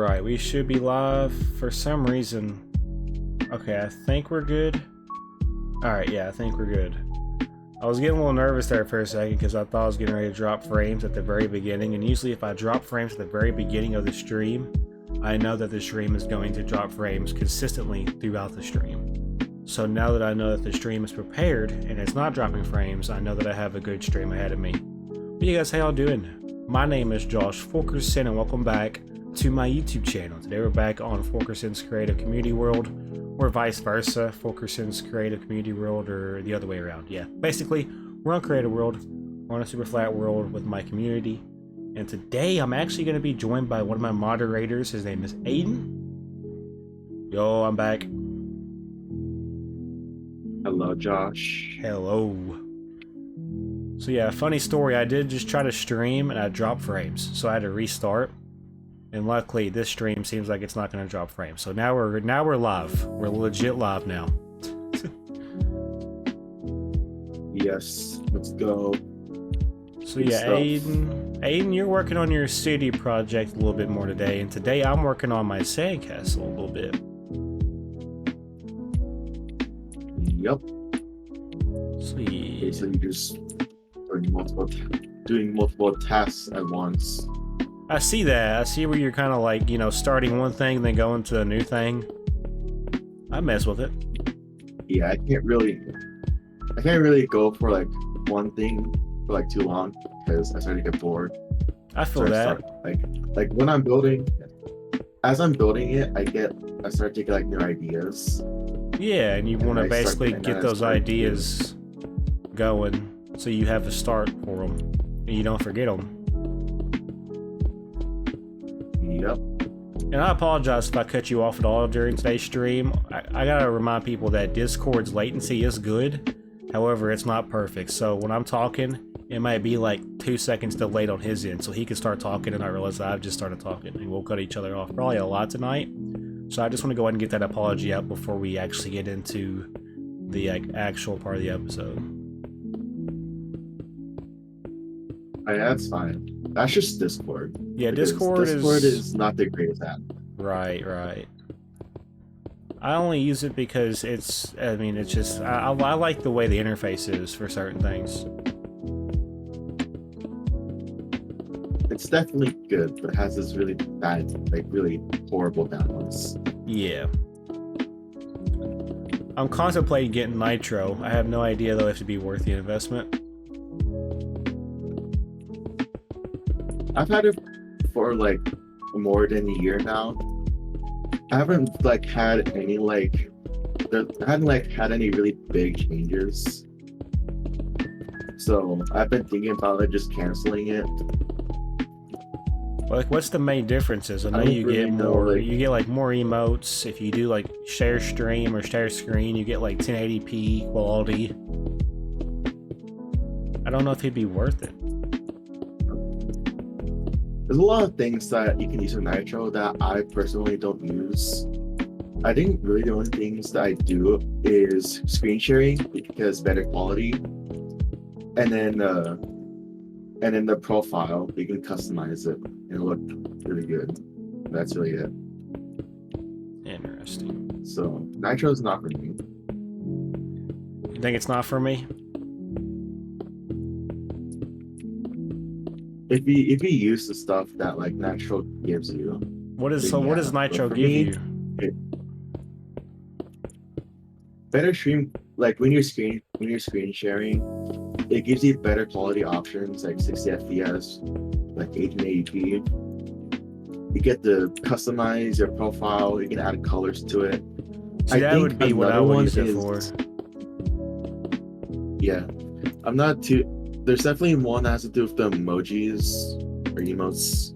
Alright, we should be live for some reason. Okay, I think we're good. Alright, yeah, I think we're good. I was getting a little nervous there for a second because I thought I was getting ready to drop frames at the very beginning, and usually if I drop frames at the very beginning of the stream, I know that the stream is going to drop frames consistently throughout the stream. So now that I know that the stream is prepared and it's not dropping frames, I know that I have a good stream ahead of me. What you guys, how y'all doing? My name is Josh FU7KERS0N's and welcome back to my YouTube channel. Today we're back on FU7KERS0N's Creative Community World, or vice versa, FU7KERS0N's Creative Community World, or the other way around. Yeah, basically, we're on Creative World. We're on a super flat world with my community. And today I'm actually going to be joined by one of my moderators. His name is Aiden. Yo, I'm back. Hello, Josh. Hello. So yeah, funny story. I did just try to stream and I dropped frames, so I had to restart. And luckily, this stream seems like it's not going to drop frames. So now we're live. We're legit live now. Yes, let's go. So yeah, Aiden, you're working on your city project a little bit more today, and today I'm working on my sandcastle a little bit. Yep. Sweet. Okay, so you just doing multiple tasks at once. I see that. I see where you're kind of like, you know, starting one thing, then going to a new thing. I mess with it. Yeah, I can't really go for like one thing for like too long because I start to get bored. I feel that. Like when I'm building, as I'm building it, I start to get like new ideas. Yeah, and you want to basically get those ideas going so you have a start for them and you don't forget them. Yep. And I apologize if I cut you off at all during today's stream. I gotta remind people that Discord's latency is good. However, it's not perfect. So when I'm talking, it might be like 2 seconds delayed on his end. So he can start talking and I realize that I've just started talking. And we'll cut each other off probably a lot tonight. So I just want to go ahead and get that apology out before we actually get into the actual part of the episode. That's fine. That's just Discord. Yeah, Discord is not the greatest app. Right. I only use it because it's just, I like the way the interface is for certain things. It's definitely good, but it has this really bad, like really horrible balance. Yeah. I'm contemplating getting Nitro. I have no idea though if it'd be worth the investment. I've had it for like more than a year now. I haven't like had any had any really big changes. So I've been thinking about like just canceling it. Like, what's the main differences? I know you get more. You get like more emotes if you do like share stream or share screen. You get like 1080p quality. I don't know if it'd be worth it. There's a lot of things that you can use with Nitro that I personally don't use. I think really the only things that I do is screen sharing because better quality, and then the profile you can customize it and it look really good. That's really it. Interesting. So Nitro is not for me. You think it's not for me? If you use the stuff that like Nitro gives you. What does Nitro give you? Better stream, like when you're screen sharing, it gives you better quality options like 60 FPS, like 1880p. You get to customize your profile. You can add colors to it. See, that would be what I would use it for. Yeah, I'm not too. There's definitely one that has to do with the emojis or emotes.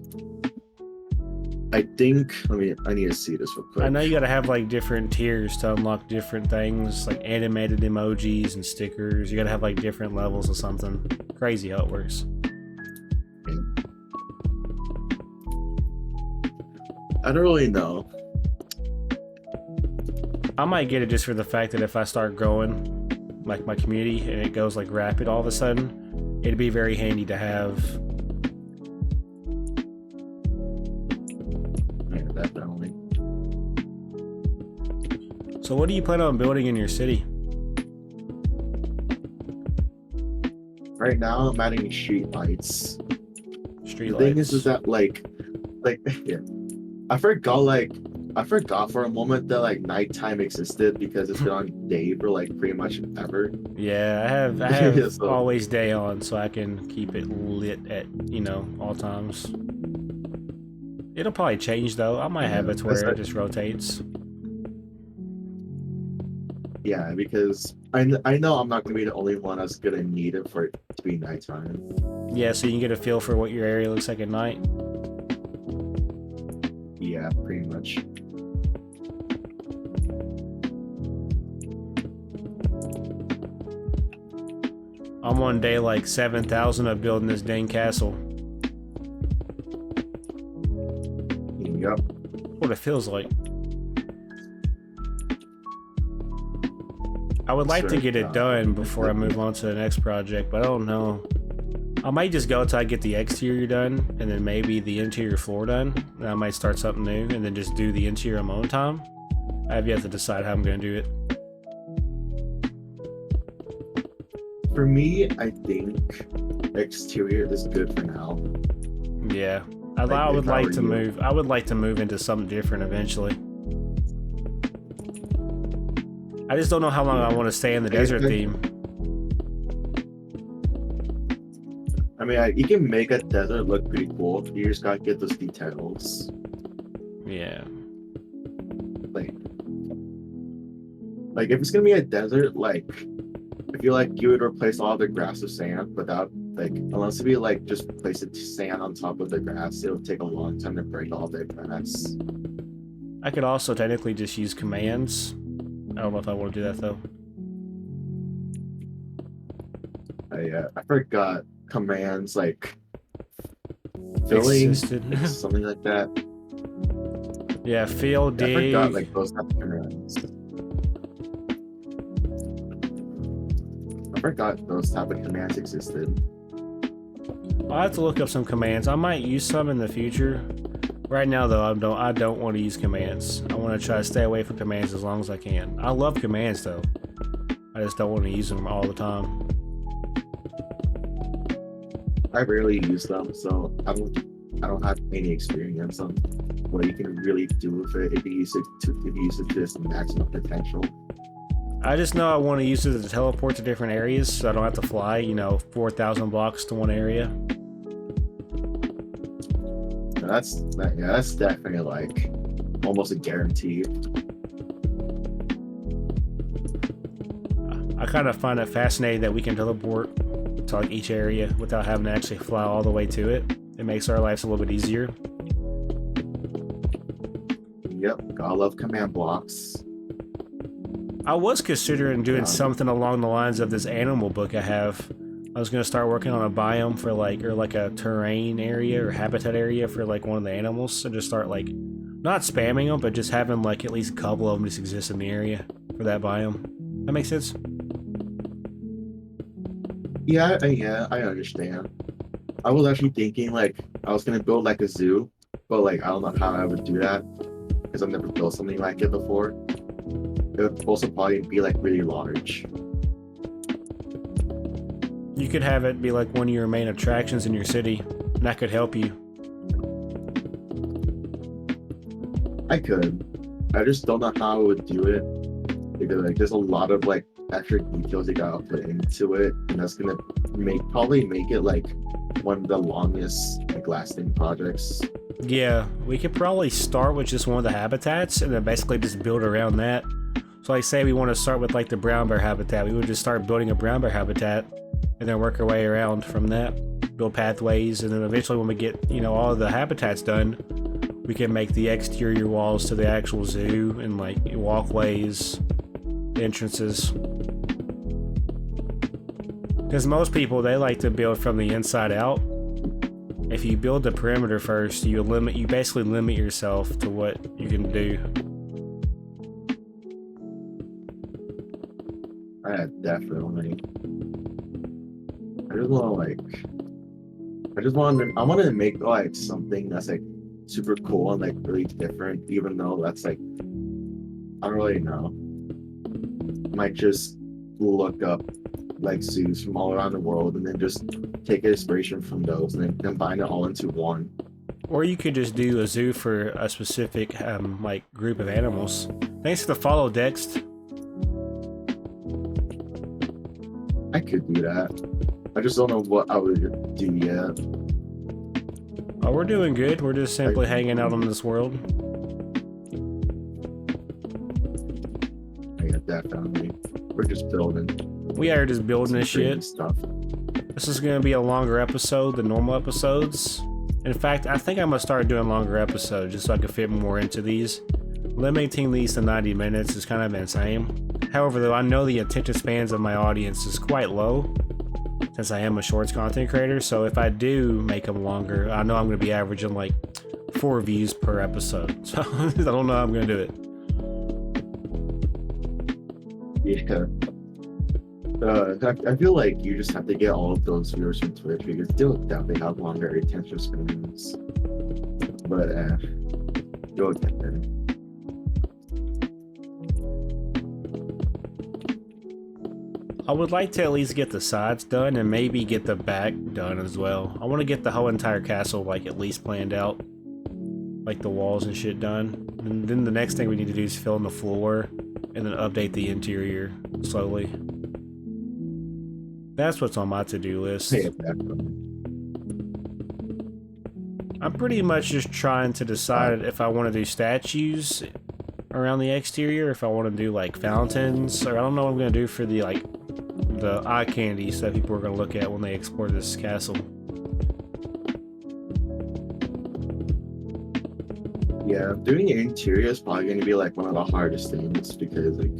I think, I need to see this real quick. I know you gotta have like different tiers to unlock different things, like animated emojis and stickers. You gotta have like different levels of something. Crazy how it works. I don't really know. I might get it just for the fact that if I start growing like my community and it goes like rapid all of a sudden, it'd be very handy to have definitely. So what do you plan on building in your city? Right now, I'm adding street lights. Street The thing is lights. that like yeah, I forgot like I forgot for a moment that like nighttime existed because it's been on day for like pretty much ever. Yeah, I have So always day on, so I can keep it lit at all times. It'll probably change though. I might yeah, have it to that's where it just rotates. yeah, because I know I'm not gonna be the only one that's gonna need it for it to be nighttime. Yeah, so you can get a feel for what your area looks like at night. Yeah, pretty much. I'm on day like 7,000 of building this dang castle. Yep. What it feels like. I would like to get it done before I move on to the next project, but I don't know. I might just go until I get the exterior done, and then maybe the interior floor done. And I might start something new, and then just do the interior on my own time. I have yet to decide how I'm going to do it. For me, I think exterior is good for now. Yeah, I Like, would if I like were to you. move. I would like to move into something different eventually. I just don't know how long I want to stay in the desert theme. I mean, you can make a desert look pretty cool. You just gotta get those details. Yeah. Like if it's gonna be a desert, like I feel like you would replace all the grass with sand without like unless we like just place it sand on top of the grass, it'll take a long time to break all the grass. I could also technically just use commands. I don't know if I want to do that though. I forgot commands like filling, Existed. like, something like that. Yeah, fill, dig. I forgot like those type of commands. I forgot those type of commands existed. I'll have to look up some commands. I might use some in the future. Right now, though, I don't want to use commands. I want to try to stay away from commands as long as I can. I love commands, though. I just don't want to use them all the time. I rarely use them, so I don't have any experience on what you can really do with it if you use it to its maximum potential. I just know I want to use it to teleport to different areas, so I don't have to fly, 4,000 blocks to one area. That's definitely like almost a guarantee. I kind of find it fascinating that we can teleport to like each area without having to actually fly all the way to it. It makes our lives a little bit easier. Yep, gotta love command blocks. I was considering doing something along the lines of this animal book I have. I was gonna start working on a biome for like a terrain area or habitat area for like one of the animals, and just start like not spamming them, but just having like at least a couple of them just exist in the area for that biome. That makes sense. Yeah, I understand. I was actually thinking like I was gonna build like a zoo, but like I don't know how I would do that because I've never built something like it before. It would also probably be like really large. You could have it be like one of your main attractions in your city, and that could help you. I could. I just don't know how I would do it because like there's a lot of like extra details you gotta put into it, and that's gonna probably make it like one of the longest like lasting projects. Yeah, we could probably start with just one of the habitats and then basically just build around that. So like say we want to start with like the brown bear habitat, we would just start building a brown bear habitat and then work our way around from that. Build pathways, and then eventually when we get, all of the habitats done, we can make the exterior walls to the actual zoo and like walkways, entrances. Because most people, they like to build from the inside out. If you build the perimeter first, you basically limit yourself to what you can do. Definitely. I want to make like something that's like super cool and like really different, even though that's like I don't really know. Might just look up like zoos from all around the world and then just take inspiration from those and then combine it all into one. Or you could just do a zoo for a specific like group of animals. Thanks for the follow, Dex. I could do that. I just don't know what I would do yet. Oh, we're doing good. We're just simply hanging out on this world. Yeah, definitely. We're just building. We are just building this shit. Stuff. This is going to be a longer episode than normal episodes. In fact, I think I'm going to start doing longer episodes just so I can fit more into these. Limiting these to 90 minutes is kind of insane. However, though, I know the attention spans of my audience is quite low since I am a shorts content creator, so if I do make them longer, I know I'm going to be averaging like 4 views per episode. So I don't know how I'm going to do it. Yeah. I feel like you just have to get all of those viewers from Twitch because they'll definitely have longer attention spans. But you'll get there. I would like to at least get the sides done and maybe get the back done as well. I want to get the whole entire castle like at least planned out. Like the walls and shit done. And then the next thing we need to do is fill in the floor and then update the interior slowly. That's what's on my to-do list. Yeah, I'm pretty much just trying to decide if I want to do statues around the exterior, if I want to do like fountains, or I don't know what I'm going to do for the like the eye candies that people are going to look at when they explore this castle. Yeah, doing an interior is probably going to be like one of the hardest things because like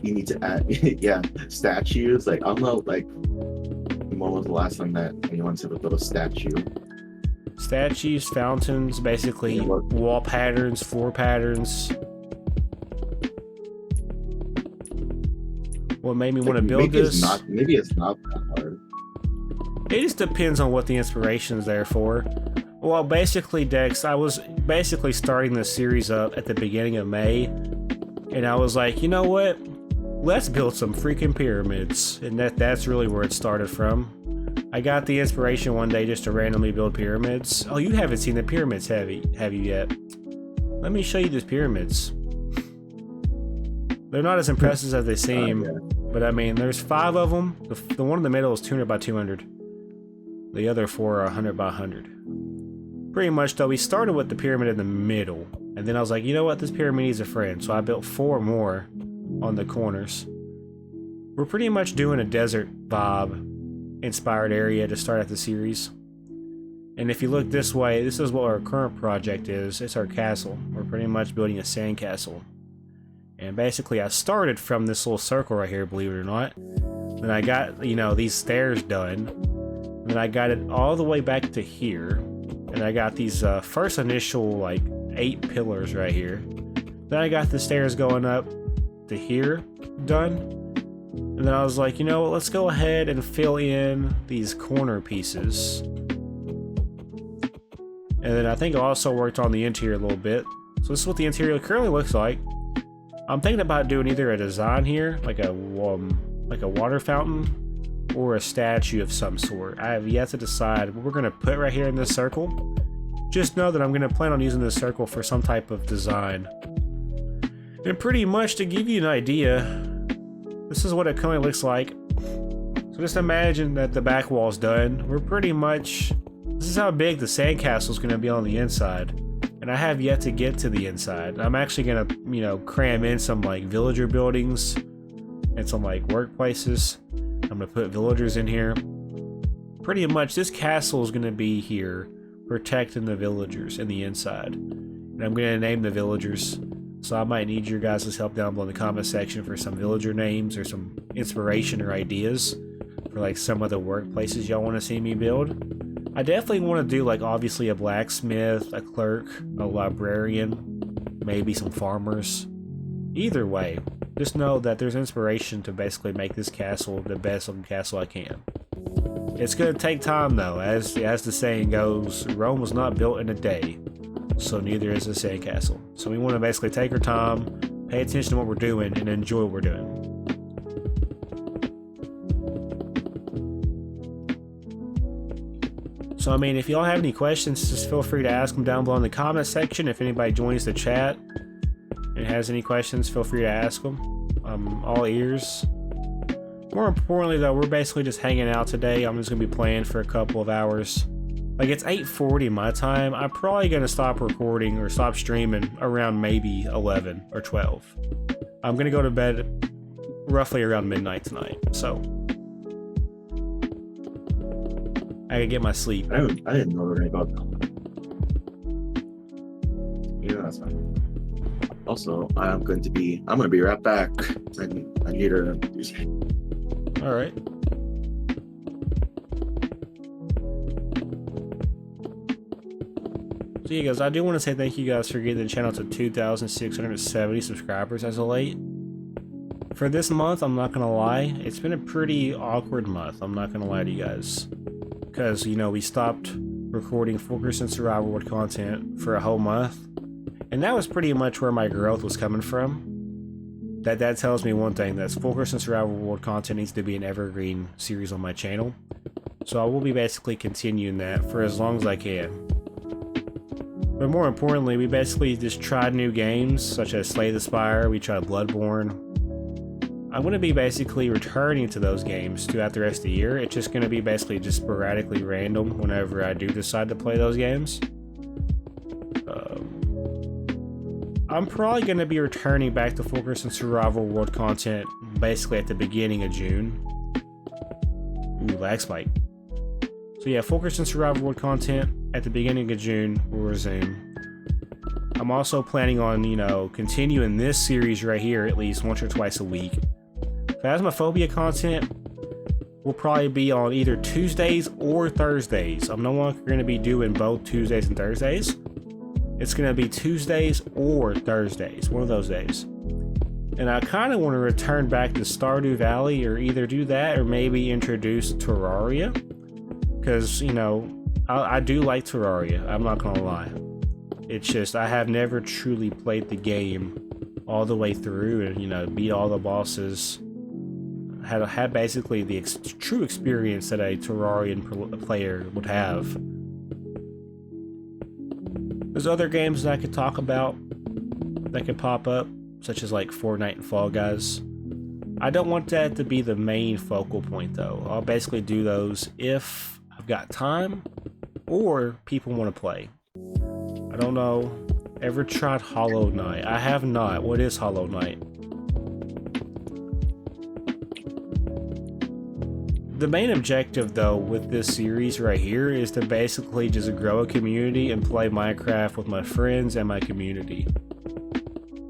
you need to add yeah statues. Like I don't know like when was the last time that anyone said a little statue? Statues, fountains, basically wall patterns, floor patterns. What made me want to build this? Maybe it's not that hard. It just depends on what the inspiration is there for. Well, basically, Dex, I was basically starting this series up at the beginning of May, and I was like, you know what? Let's build some freaking pyramids. And that's really where it started from. I got the inspiration one day just to randomly build pyramids. Oh, you haven't seen the pyramids, have you yet? Let me show you these pyramids. They're not as impressive as they seem, but I mean, there's 5 of them. The one in the middle is 200 by 200. The other 4 are 100 by 100. Pretty much, though, we started with the pyramid in the middle, and then I was like, you know what, this pyramid needs a friend, so I built 4 more on the corners. We're pretty much doing a desert vibe inspired area to start out the series. And if you look this way, this is what our current project is. It's our castle. We're pretty much building a sand castle. And basically I started from this little circle right here, believe it or not. Then I got, you know, these stairs done. Then I got it all the way back to here. And I got these first initial like 8 pillars right here. Then I got the stairs going up to here done. And then I was like, you know what, let's go ahead and fill in these corner pieces. And then I think I also worked on the interior a little bit. So this is what the interior currently looks like. I'm thinking about doing either a design here, like a water fountain, or a statue of some sort. I have yet to decide what we're going to put right here in this circle. Just know that I'm going to plan on using this circle for some type of design. And pretty much to give you an idea, this is what it currently looks like. So just imagine that the back wall's done. We're pretty much... This is how big the sandcastle is going to be on the inside. And I have yet to get to the inside. I'm actually going to, you know, cram in some like villager buildings and some like workplaces. I'm going to put villagers in here. Pretty much this castle is going to be here protecting the villagers in the inside. And I'm going to name the villagers. So I might need your guys' help down below in the comment section for some villager names or some inspiration or ideas for like some of the workplaces y'all want to see me build. I definitely want to do like obviously a blacksmith, a clerk, a librarian, maybe some farmers. Either way, just know that there's inspiration to basically make this castle the best looking castle I can. It's going to take time though, as the saying goes, Rome was not built in a day. so neither is a sandcastle. So we want to basically take our time, pay attention to what we're doing, and enjoy what we're doing. So I mean, if y'all have any questions, just feel free to ask them down below in the comment section. If anybody joins the chat and has any questions, feel free to ask them. I'm all ears. More importantly though, we're basically just hanging out today. I'm just gonna be playing for a couple of hours. Like, it's 8:40 my time. I'm probably gonna stop recording or stop streaming around maybe 11 or 12. I'm gonna go to bed roughly around midnight tonight, so I can get my sleep. I didn't know anything about that. Yeah, that's fine. Also, I'm gonna be right back. I need to do something. All right. So yeah, guys, I do want to say thank you guys for getting the channel to 2,670 subscribers as of late. For this month, I'm not gonna lie, it's been a pretty awkward month. I'm not gonna lie to you guys, because you know we stopped recording FU7KERS Survival World content for a whole month, and that was pretty much where my growth was coming from. That tells me one thing, that FU7KERS Survival World content needs to be an evergreen series on my channel. So I will be basically continuing that for as long as I can. But more importantly, we basically just tried new games such as Slay the Spire, we tried Bloodborne. I'm going to be basically returning to those games throughout the rest of the year. It's just going to be basically just sporadically random whenever I do decide to play those games. I'm probably going to be returning back to FU7KERS Survival World content basically at the beginning of June. Ooh, lag spike. So yeah, FU7KERS Survival World content at the beginning of June will resume. I'm also planning on, you know, continuing this series right here at least once or twice a week. Phasmophobia content will probably be on either Tuesdays or Thursdays. I'm no longer going to be doing both Tuesdays and Thursdays. It's going to be Tuesdays or Thursdays, one of those days. And I kind of want to return back to Stardew Valley, or either do that or maybe introduce Terraria. Because, you know, I do like Terraria, I'm not going to lie. It's just, I have never truly played the game all the way through and, you know, beat all the bosses. Had basically the true experience that a Terrarian player would have. There's other games that I could talk about that could pop up, such as like Fortnite and Fall Guys. I don't want that to be the main focal point though. I'll basically do those if I've got time or people want to play. I don't know. Ever tried Hollow Knight? I have not. What is Hollow Knight? The main objective though with this series right here is to basically just grow a community and play Minecraft with my friends and my community.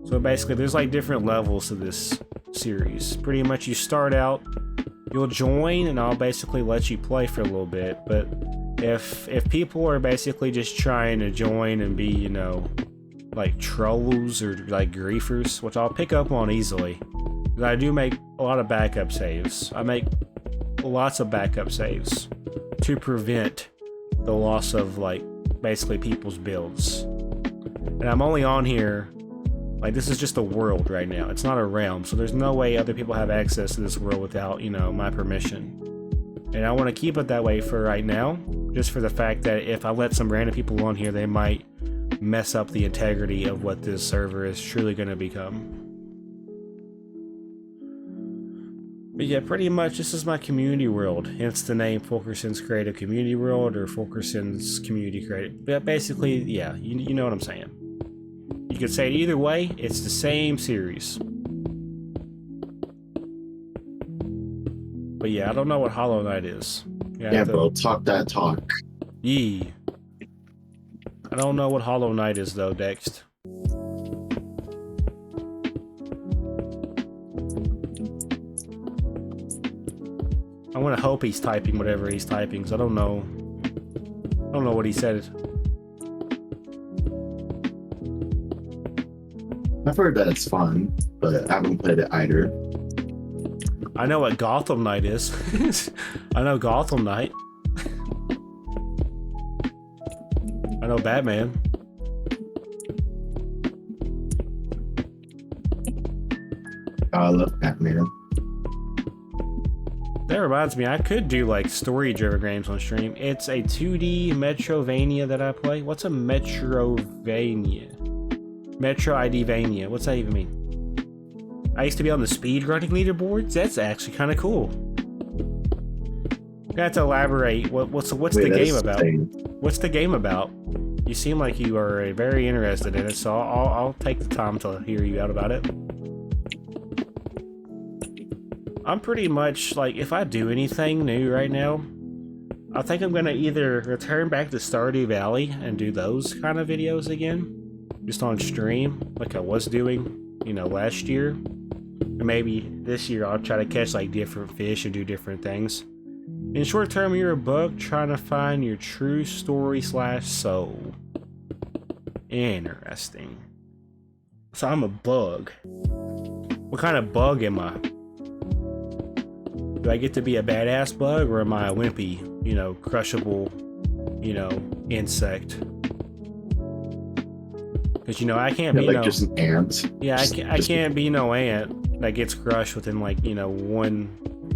So basically there's like different levels to this series. Pretty much you start out, you'll join and I'll basically let you play for a little bit, but if people are basically just trying to join and be, you know, like trolls or like griefers, which I'll pick up on easily, because I do make a lot of backup saves. I make lots of backup saves to prevent the loss of like basically people's builds. And I'm only on here, like this is just a world right now, it's not a realm, so there's no way other people have access to this world without, you know, my permission. And I want to keep it that way for right now, just for the fact that if I let some random people on here, they might mess up the integrity of what this server is truly going to become. But yeah, pretty much this is my community world, hence the name FU7KERS Creative Community World or FU7KERS Community Creative. But basically, yeah, you know what I'm saying. You could say it either way, it's the same series. But yeah, I don't know what Hollow Knight is. Yeah, bro, talk that talk. Yee. I don't know what Hollow Knight is though, Dext. I want to hope he's typing whatever he's typing, because I don't know what he said. I've heard that it's fun, but I haven't played it either. I know what Gotham Knight is. I know Gotham Knight. I know Batman. I love Pac-Man. That reminds me, I could do like story-driven games on stream. It's a 2D Metrovania that I play. What's a Metrovania? Metro ID Vania. What's that even mean? I used to be on the speedrunning leaderboards. That's actually kind of cool. You have to elaborate. What's the game about? Insane. What's the game about? You seem like you are very interested in it, so I'll take the time to hear you out about it. I'm pretty much like, if I do anything new right now, I think I'm gonna either return back to Stardew Valley and do those kind of videos again, just on stream, like I was doing, you know, last year. And maybe this year I'll try to catch like different fish and do different things. In short term, you're a bug trying to find your true story / soul. Interesting. So I'm a bug. What kind of bug am I? Do I get to be a badass bug, or am I a wimpy, you know, crushable, you know, insect? Because, you know, I can't be like just an ant. Yeah, I can't be no ant that gets crushed within, like, you know, one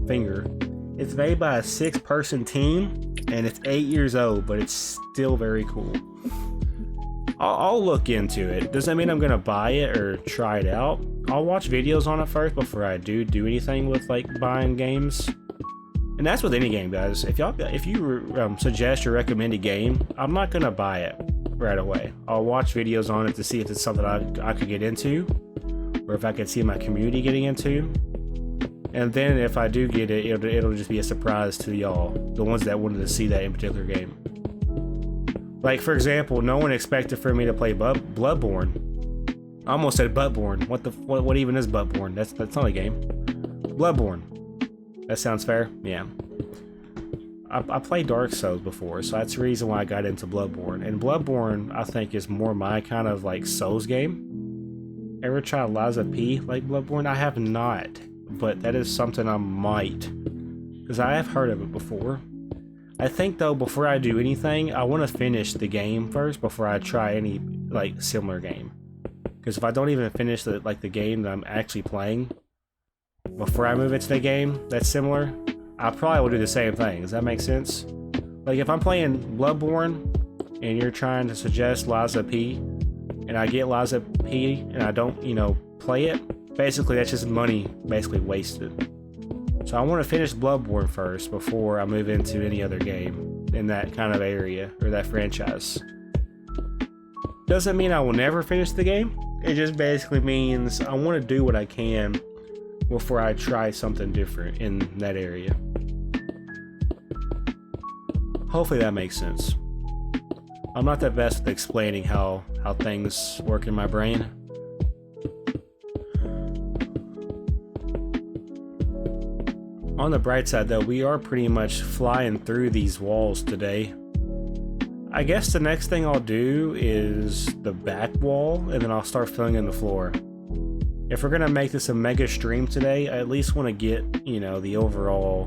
finger. It's made by a 6-person team, and it's 8 years old, but it's still very cool. I'll look into it. Does that mean I'm gonna buy it or try it out? I'll watch videos on it first before I do anything with like buying games. And that's with any game, guys. If you suggest or recommend a game, I'm not gonna buy it right away. I'll watch videos on it to see if it's something I could get into, or if I could see my community getting into. And then if I do get it, it'll just be a surprise to y'all, the ones that wanted to see that in particular game. Like, for example, no one expected for me to play Bloodborne. I almost said Buttborn. What even is Buttborn? That's not a game. Bloodborne. That sounds fair? Yeah. I played Dark Souls before, so that's the reason why I got into Bloodborne. And Bloodborne, I think, is more my kind of like Souls game. Ever try Liza P like Bloodborne? I have not, but that is something I might, because I have heard of it before. I think though, before I do anything, I want to finish the game first before I try any like similar game. Because if I don't even finish the game that I'm actually playing before I move into the game that's similar, I probably will do the same thing. Does that make sense? Like if I'm playing Bloodborne and you're trying to suggest Liza P, and I get Liza P and I don't, you know, play it, basically that's just money basically wasted. So I want to finish Bloodborne first before I move into any other game in that kind of area or that franchise. Doesn't mean I will never finish the game. It just basically means I want to do what I can before I try something different in that area. Hopefully that makes sense. I'm not the best at explaining how things work in my brain. On the bright side though, we are pretty much flying through these walls today. I guess the next thing I'll do is the back wall, and then I'll start filling in the floor. If we're gonna make this a mega stream today, I at least want to get, you know, the overall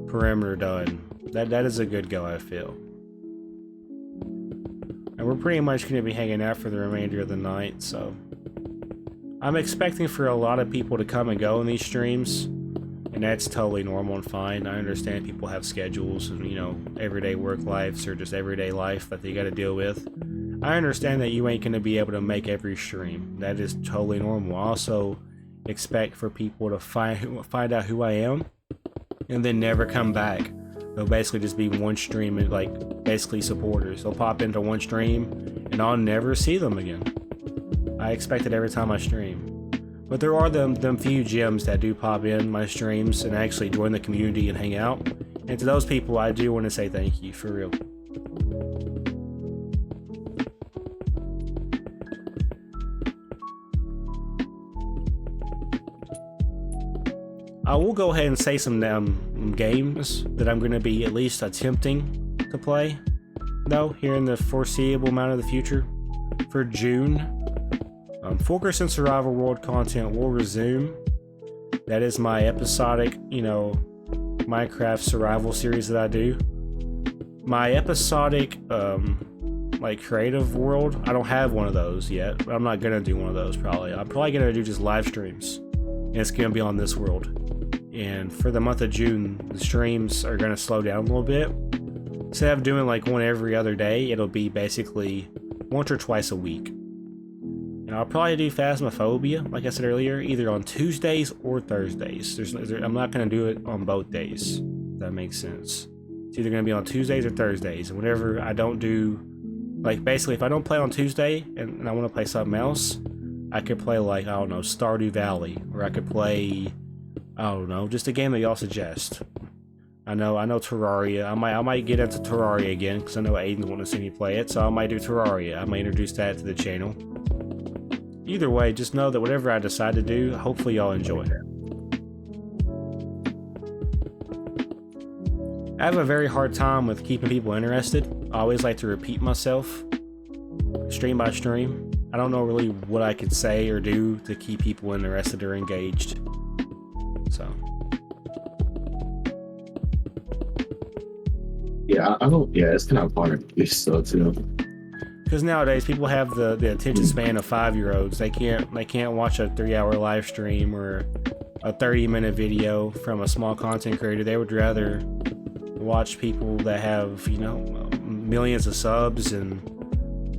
perimeter done. That is a good go, I feel. And we're pretty much gonna be hanging out for the remainder of the night, so I'm expecting for a lot of people to come and go in these streams. And that's totally normal and fine. I understand people have schedules and, you know, everyday work lives or just everyday life that they got to deal with. I understand that you ain't going to be able to make every stream. That is totally normal. I also expect for people to find out who I am and then never come back. They'll basically just be one stream and like basically supporters. They'll pop into one stream and I'll never see them again. I expect it every time I stream. But there are them few gems that do pop in my streams and actually join the community and hang out. And to those people, I do want to say thank you, for real. I will go ahead and say some games that I'm going to be at least attempting to play, though, here in the foreseeable amount of the future. For June, FU7KERS0N's Survival World content will resume. That is my episodic, you know, Minecraft survival series that I do. My episodic, like creative world, I don't have one of those yet, but I'm not gonna do one of those probably. I'm probably gonna do just live streams. and it's going to be on this world. And for the month of June, the streams are going to slow down a little bit. Instead of doing like one every other day, it'll be basically once or twice a week. And I'll probably do Phasmophobia, like I said earlier, either on Tuesdays or Thursdays. I'm not going to do it on both days, if that makes sense. It's either going to be on Tuesdays or Thursdays. And whenever I don't do, like basically if I don't play on Tuesday and I want to play something else, I could play like, I don't know, Stardew Valley, or I could play, I don't know, just a game that y'all suggest. I know Terraria. I might get into Terraria again because I know Aiden's wanting to see me play it, so I might do Terraria. I might introduce that to the channel. Either way, just know that whatever I decide to do, hopefully y'all enjoy it. I have a very hard time with keeping people interested. I always like to repeat myself, stream by stream. I don't know really what I could say or do to keep people interested or engaged. So. Yeah, I don't. Yeah, it's kind of hard to do so too. Because nowadays people have the attention span of 5-year-olds. They can't watch a 3-hour live stream or a 30-minute video from a small content creator. They would rather watch people that have, you know, millions of subs and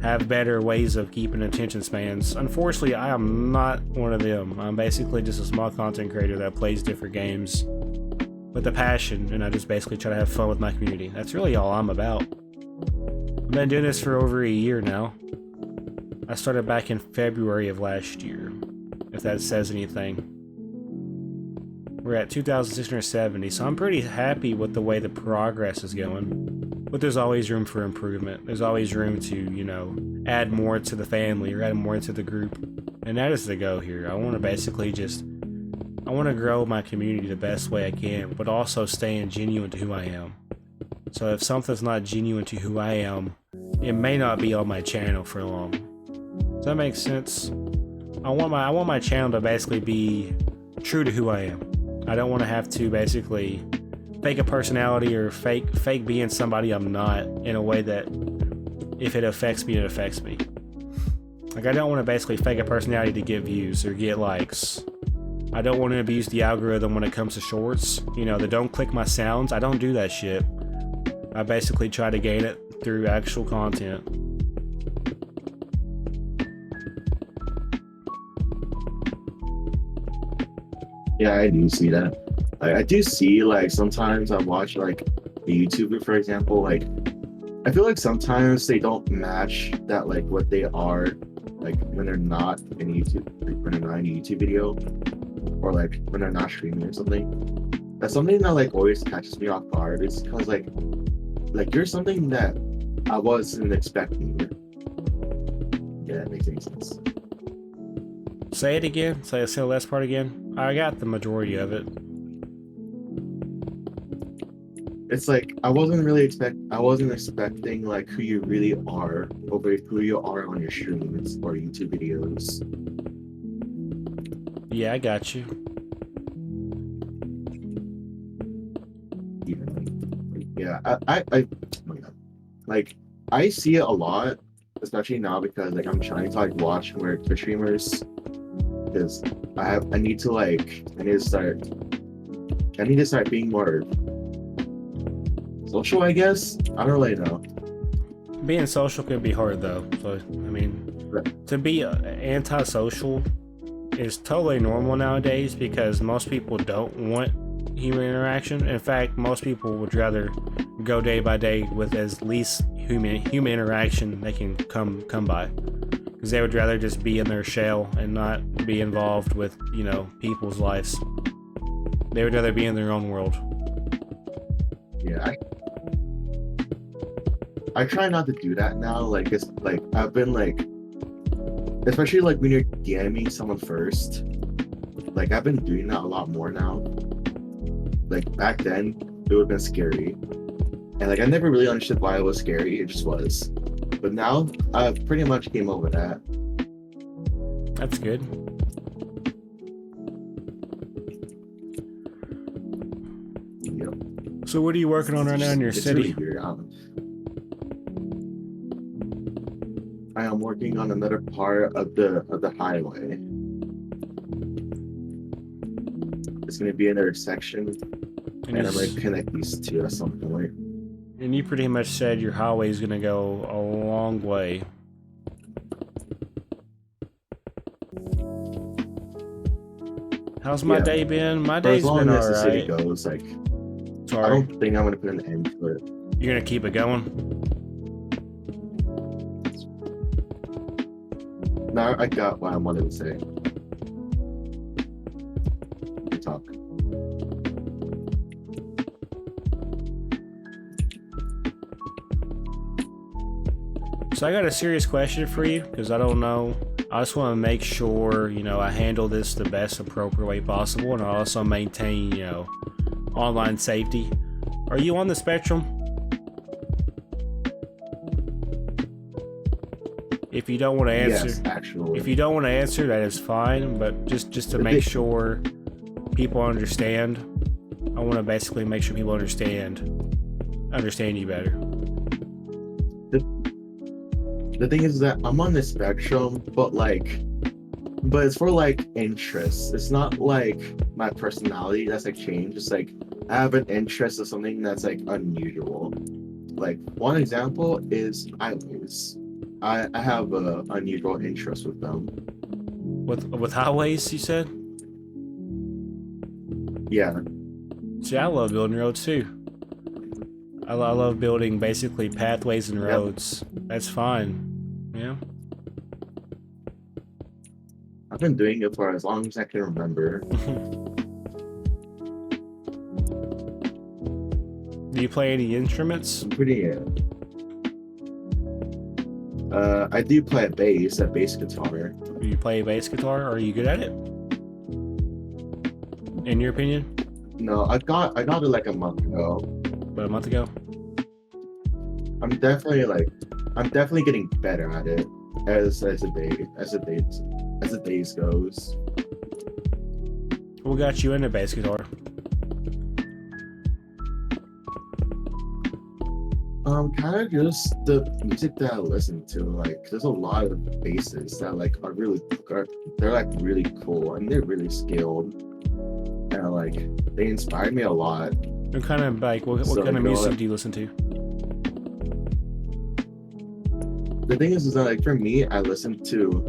have better ways of keeping attention spans. Unfortunately, I am not one of them. I'm basically just a small content creator that plays different games with a passion, and I just basically try to have fun with my community. That's really all I'm about. I've been doing this for over a year now. I started back in February of last year, if that says anything. We're at 2,670, so I'm pretty happy with the way the progress is going. But there's always room for improvement. There's always room to, you know, add more to the family or add more to the group. And that is the goal here. I want to basically I want to grow my community the best way I can, but also staying genuine to who I am. So if something's not genuine to who I am, it may not be on my channel for long. Does that make sense? I want my channel to basically be true to who I am. I don't want to have to basically fake a personality or fake being somebody I'm not in a way that if it affects me, it affects me. Like, I don't want to basically fake a personality to get views or get likes. I don't want to abuse the algorithm when it comes to shorts. You know, the don't click my sounds. I don't do that shit. I basically try to gain it through actual content. Yeah, I do see that. Like, I do see, like, sometimes I watch, like, a YouTuber, for example, like, I feel like sometimes they don't match that, like, what they are, like, when they're not in a YouTube, like, when they're not in a YouTube video, or, like, when they're not streaming or something. That's something that, like, always catches me off guard. It's because, like, you're something that I wasn't expecting. Yeah, that makes any sense. Say it again. Say the last part again. I got the majority of it. It's like I wasn't expecting like who you really are over who you are on your streams or YouTube videos. Yeah, I got you. Yeah, I oh my God. Like I see it a lot, especially now because like I'm trying to like watch more Twitch streamers because I need to start being more social, I guess. I don't really know. Being social can be hard though. So I mean, to be antisocial is totally normal nowadays because most people don't want human interaction. In fact, most people would rather go day by day with as least human interaction they can come by, because they would rather just be in their shell and not be involved with, you know, people's lives. They would rather be in their own world. Yeah, I try not to do that now. Like it's like I've been like, especially like when you're DMing someone first. Like I've been doing that a lot more now. Like back then, it would have been scary, and like I never really understood why it was scary. It just was. But now I've pretty much came over that. That's good. Yep. So what are you working on right now in your city? Really weird. I am working on another part of the highway. It's gonna be another section, And, and I'm gonna connect these two at some point. and you pretty much said your highway is gonna go a long way. How's my day been? My For as day's long been as the city alright. goes, like I Sorry. don't think I'm gonna put an end to it. You're gonna keep it going? No, I got what I wanted to say. You talk. So I got a serious question for you, because I don't know. I just want to make sure, you know, I handle this the best appropriate way possible, and I also maintain, you know, online safety. Are you on the spectrum? If you don't want to answer, Yes, actually. if you don't want to answer, that is fine. But just to make sure people understand, I want to basically make sure people understand you better. The thing is that I'm on the spectrum, but it's for like interests. It's not like my personality that's like changed. It's like I have an interest of something that's like unusual. Like one example is highways. I have a unusual interest with them. With highways, you said? Yeah, See, I love building roads too. I love building basically pathways and roads. That's fine. Yeah. I've been doing it for as long as I can remember. Do you play any instruments? I'm pretty. I do play a bass guitar. Do you play bass guitar? Are you good at it? In your opinion? No, I got it like a month ago. But a month ago? I'm definitely getting better at it as the days goes. What got you into bass guitar? Kind of just the music that I listen to. Like, there's a lot of basses that like they're like really cool and they're really skilled, and like they inspire me a lot. What kind of like what kind of music do you listen to? The thing is that like for me, I listen to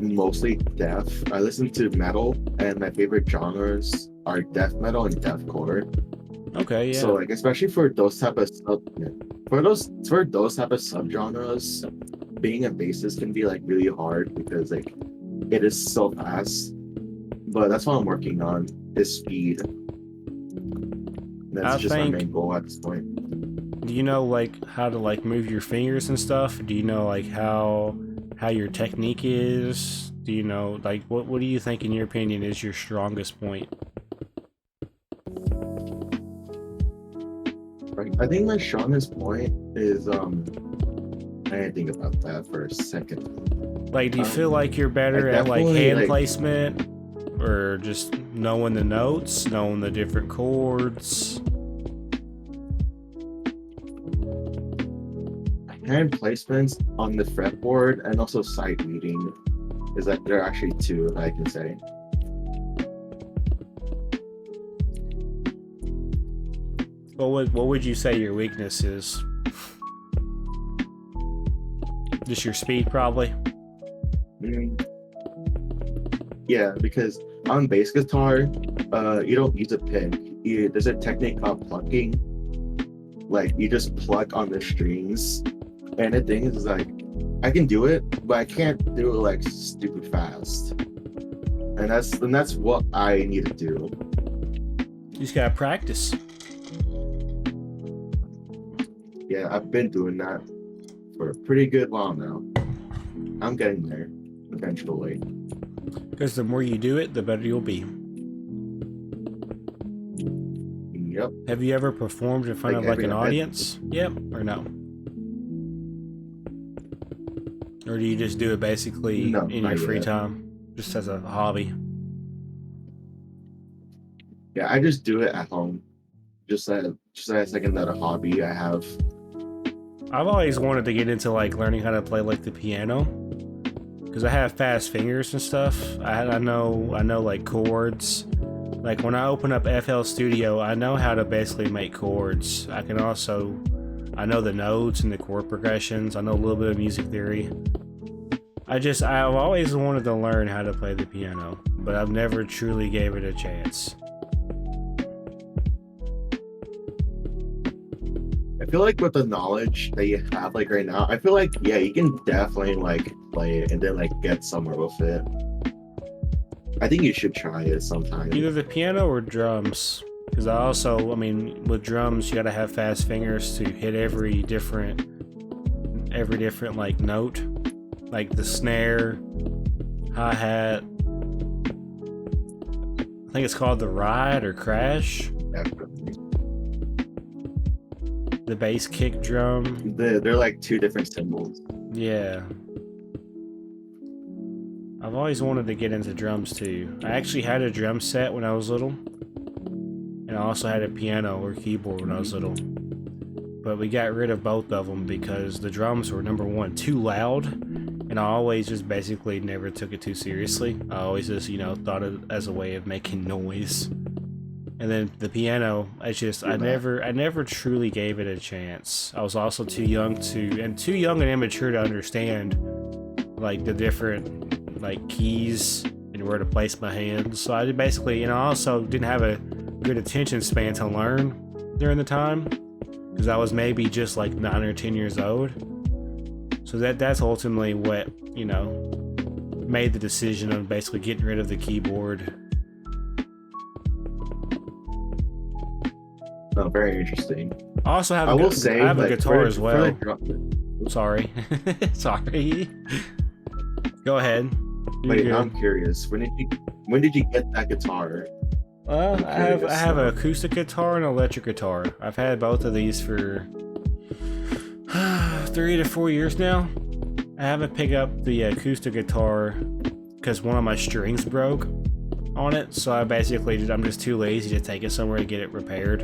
mostly death. I listen to metal, and my favorite genres are death metal and deathcore. Okay, yeah. So like especially for those type of subgenres, being a bassist can be like really hard because like it is so fast. But that's what I'm working on is speed. That's just my main goal at this point. Do you know like how to like move your fingers and stuff? Do you know like how your technique is? Do you know like what do you think in your opinion is your strongest point? I think my strongest point is I didn't think about that for a second. Like, do you feel like you're better at like hand placement, or just knowing the notes, knowing the different chords? Hand placements on the fretboard and also sight reading is that there are actually two I can say. What would you say your weakness is? Just your speed, probably. Yeah, because on bass guitar, you don't use a pick. There's a technique called plucking. Like you just pluck on the strings, and the thing is like I can do it, but I can't do it like stupid fast. And that's what I need to do. You just gotta practice. Yeah, I've been doing that for a pretty good while now. I'm getting there eventually. Because the more you do it, the better you'll be. Yep. Have you ever performed in front of like an audience? Yep, or no? Or do you just do it basically in your free time, just as a hobby? Yeah, I just do it at home, just as like another hobby I have. I've always wanted to get into like learning how to play like the piano, because I have fast fingers and stuff. I know like chords. Like when I open up FL Studio, I know how to basically make chords. I know the notes and the chord progressions. I know a little bit of music theory. I've always wanted to learn how to play the piano, but I've never truly gave it a chance. I feel like with the knowledge that you have like right now, I feel like yeah, you can definitely like play it and then like get somewhere with it. I think you should try it sometime. Either the piano or drums. Because I mean, with drums, you gotta have fast fingers to hit every different like note, like the snare, hi-hat. I think it's called the ride or crash. Definitely. The bass kick drum. They're like two different symbols. Yeah. I've always wanted to get into drums too. I actually had a drum set when I was little. And I also had a piano or keyboard when I was little. But we got rid of both of them because the drums were, number one, too loud. And I always just basically never took it too seriously. I always just, thought of it as a way of making noise. And then the piano, I never truly gave it a chance. I was also too young and immature to understand like the different like keys and where to place my hands. So I basically, I also didn't have a good attention span to learn during the time because I was maybe just like 9 or 10 years old. So that's ultimately what, made the decision of basically getting rid of the keyboard. Oh, very interesting. I also have I have a guitar as well. Sorry. Sorry. Go ahead. Wait, I'm curious. When did you get that guitar? I have an acoustic guitar and an electric guitar. I've had both of these for 3 to 4 years now. I haven't picked up the acoustic guitar because one of my strings broke on it, so I'm just too lazy to take it somewhere to get it repaired.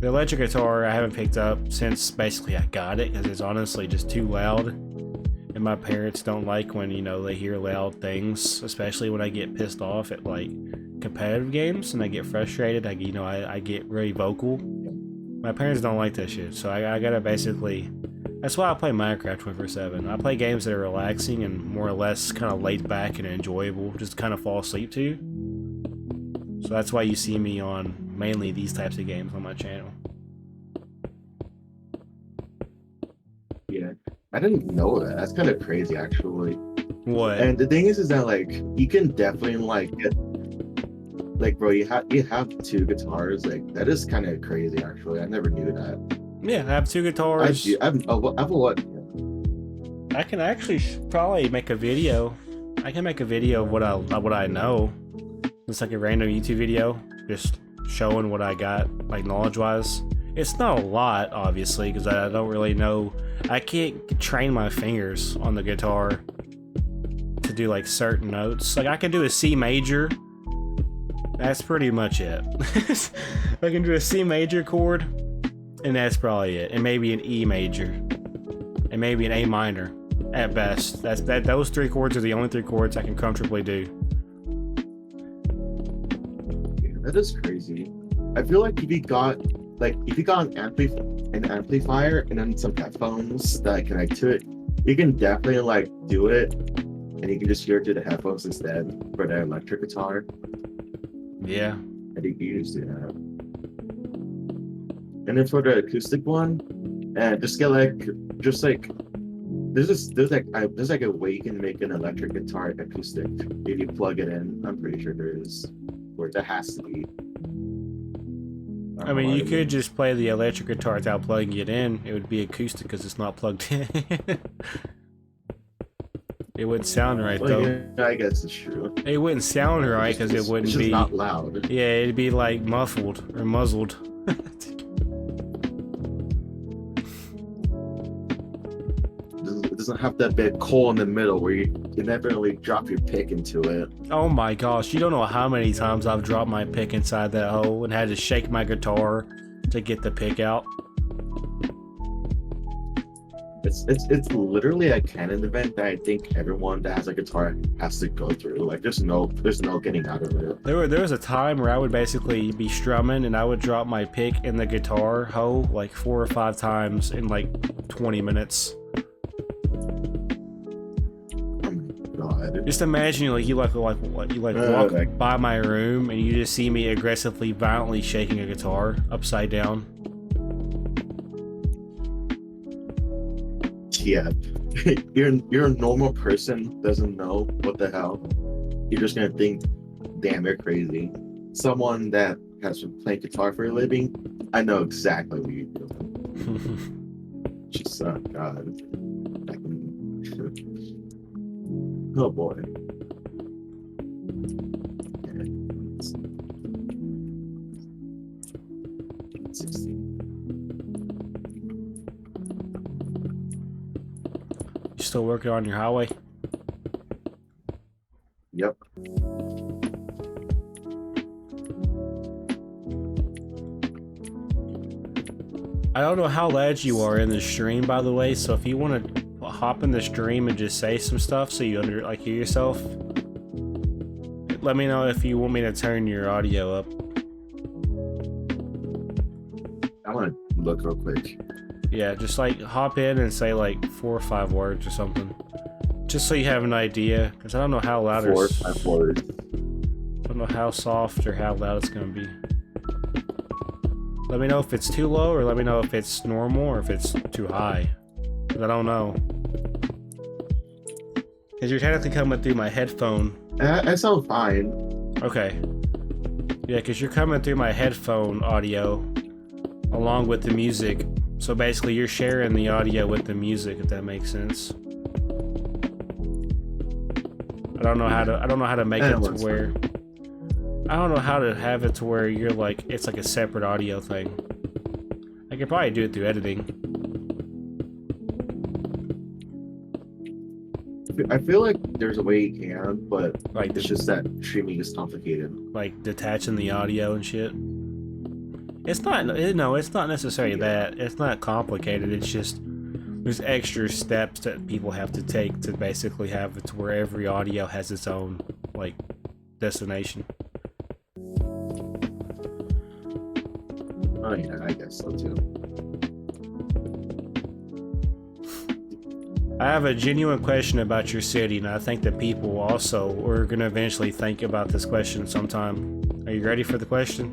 The electric guitar I haven't picked up since basically I got it because it's honestly just too loud. And my parents don't like when, they hear loud things, especially when I get pissed off at like competitive games and I get frustrated. I get really vocal. My parents don't like that shit, so I gotta basically. That's why I play Minecraft 24/7. I play games that are relaxing and more or less kind of laid back and enjoyable, just to kind of fall asleep to. So that's why you see me on mainly these types of games on my channel. Yeah, I didn't know that. That's kind of crazy, actually. What? And the thing is that like you can definitely like get like, bro, you have 2 guitars. Like that is kind of crazy, actually. I never knew that. Yeah, I have 2 guitars. I have a what? I can actually probably make a video. I can make a video of what I know. It's like a random YouTube video, just showing what I got, like knowledge-wise. It's not a lot, obviously, because I don't really know. I can't train my fingers on the guitar to do like certain notes. Like I can do a C major. That's pretty much it. I can do a C major chord, and that's probably it. And maybe an E major, and maybe an A minor at best. Those 3 chords are the only 3 chords I can comfortably do. Yeah, that is crazy. I feel like if you got an amplifier and then some headphones that connect to it, you can definitely like do it, and you can just hear it through the headphones instead for the electric guitar. Yeah. I think you just do that. And then for the acoustic one, and just get there's like a way you can make an electric guitar acoustic if you plug it in. I'm pretty sure there is, or there has to be. I mean, you could just play the electric guitar without plugging it in. It would be acoustic because it's not plugged in. It wouldn't sound right, though. Yeah, I guess it's true. It wouldn't sound right because it wouldn't be not loud. Yeah, it'd be like muffled or muzzled. It doesn't have that big hole in the middle where you never really drop your pick into it. Oh my gosh, you don't know how many times I've dropped my pick inside that hole and had to shake my guitar to get the pick out. It's literally a canon event that I think everyone that has a guitar has to go through. Like there's no getting out of it. There was a time where I would basically be strumming and I would drop my pick in the guitar hole like 4 or 5 times in like 20 minutes. God. Just imagine you walk by my room and you just see me aggressively, violently shaking a guitar upside down. Yeah, you're a normal person doesn't know what the hell. You're just gonna think, damn, they're crazy. Someone that has been playing guitar for a living, I know exactly what you're doing. Just God. I can... oh boy. 16. You still working on your highway? Yep. I don't know how loud you are in the stream, by the way, so if you want to hop in the stream and just say some stuff so you hear yourself, let me know if you want me to turn your audio up. I want to look real quick. Yeah, just like hop in and say like 4 or 5 words or something. Just so you have an idea, because I don't know how loud 4 or 5 words. I don't know how soft or how loud it's going to be. Let me know if it's too low, or let me know if it's normal, or if it's too high. Because I don't know. Because you're technically coming through my headphone. I sound fine. Okay. Yeah, because you're coming through my headphone audio along with the music. So basically you're sharing the audio with the music, if that makes sense. I don't know how to make it to where I don't know how to have it to where you're like it's like a separate audio thing. I could probably do it through editing. I feel like there's a way you can, but Like it's just that streaming is complicated. Like detaching the audio and shit. It's not necessarily that. It's not complicated. It's just there's extra steps that people have to take to basically have it to where every audio has its own like destination. Oh yeah, I guess so too. I have a genuine question about your city, and I think that people also are going to eventually think about this question sometime. Are you ready for the question?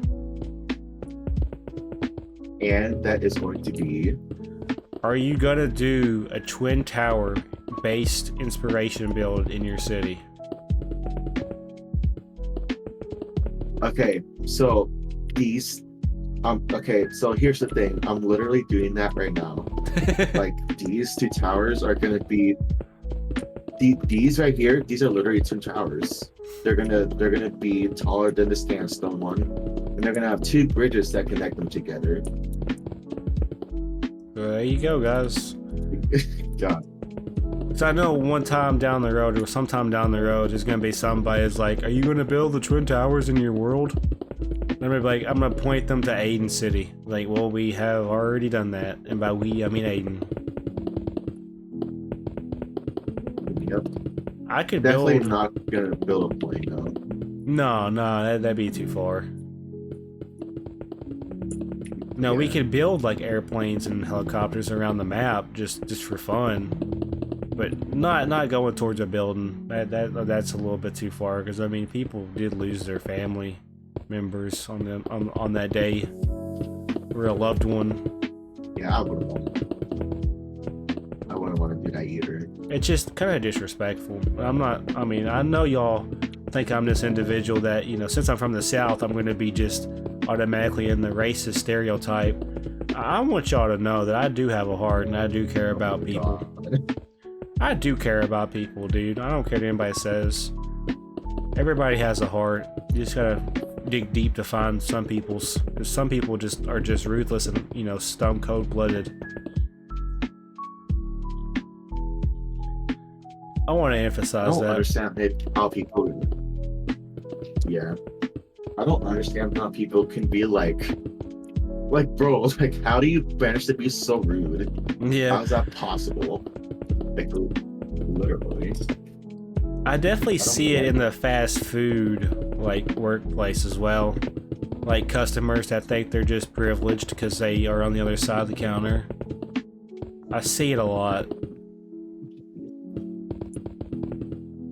And that is going to be... Are you going to do a twin tower based inspiration build in your city? Okay, so these... okay, so here's the thing. I'm literally doing that right now. Like, these 2 towers are gonna be... These right here, these are literally 2 towers. They're gonna be taller than the sandstone one. And they're gonna have 2 bridges that connect them together. There you go, guys. God. So I know sometime down the road, there's gonna be somebody that's like, "Are you gonna build the twin towers in your world?" And I'm gonna be like, I'm gonna point them to Aiden City. Like, well, we have already done that, and by we, I mean Aiden. Yep. I could Definitely build. not gonna build a plane though. No, that'd be too far. No, Yeah. we could build like airplanes and helicopters around the map just for fun, but not going towards a building. That's a little bit too far because I mean people did lose their family members on that day, or a loved one. Yeah, I wouldn't want to do that either. It's just kind of disrespectful. I mean, I know y'all think I'm this individual that, you know, since I'm from the South, I'm going to be just automatically in the racist stereotype. I want y'all to know that I do have a heart and I do care about people. I do care about people, dude. I don't care what anybody says. Everybody has a heart. You just gotta dig deep to find some people's. 'Cause some people are just ruthless and, you know, stone cold-blooded. I want to emphasize I don't that. understand how people... Yeah. I don't understand how people can be like Like, bro, like, how do you manage to be so rude? Yeah. How is that possible? Like, literally. I definitely I don't see it get in the fast food like workplace as well. Like customers that think they're just privileged because they are on the other side of the counter. I see it a lot.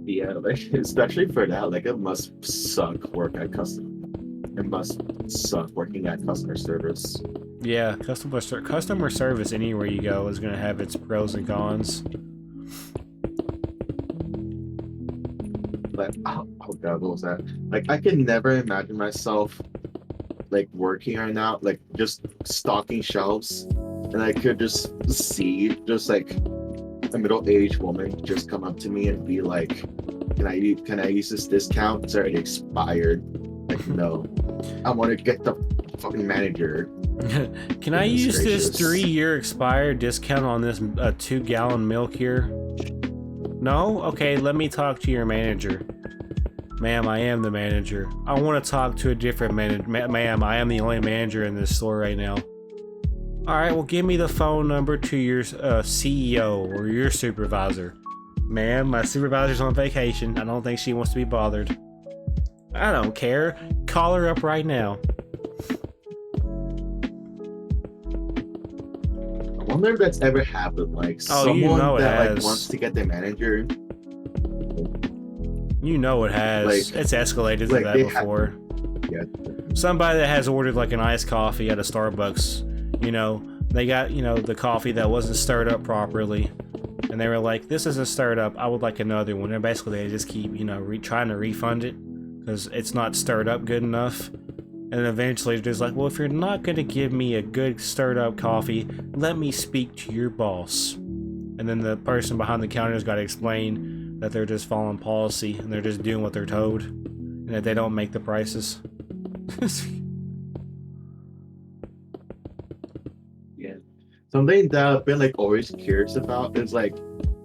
Yeah, like, especially for that, like, it must suck it must suck working at customer service. Yeah, customer service anywhere you go is gonna have its pros and cons. Like, oh god, what was that? Like, I can never imagine myself like working right now, like just stocking shelves, and I could just see just like a middle-aged woman just come up to me and be like, can I use this discount? It's already expired." Like, no, I want to get the fucking manager. Can I Goodness use this gracious. 3-year expired discount on this 2-gallon milk here? No? Okay, let me talk to your manager. Ma'am, I am the manager. I want to talk to a different manager. Ma'am, I am the only manager in this store right now. Alright, well, give me the phone number to your CEO or your supervisor. Ma'am, my supervisor's on vacation. I don't think she wants to be bothered. I don't care. Call her up right now. I wonder if that's ever happened. Like, Oh, you someone know it that like has. wants to get the manager. You know it has. Like- It's escalated to like that they before. Yeah, Somebody that has ordered like an iced coffee at a Starbucks, you know, they got, you know, the coffee that wasn't stirred up properly. And they were like, this isn't stirred up, I would like another one. And basically they just keep, you know, trying to refund it because it's not stirred up good enough. And then eventually they're just like, well, if you're not going to give me a good stirred up coffee, let me speak to your boss. And then the person behind the counter's got to explain that they're just following policy and they're just doing what they're told. And that they don't make the prices. yeah. Something that I've been like always curious about is like,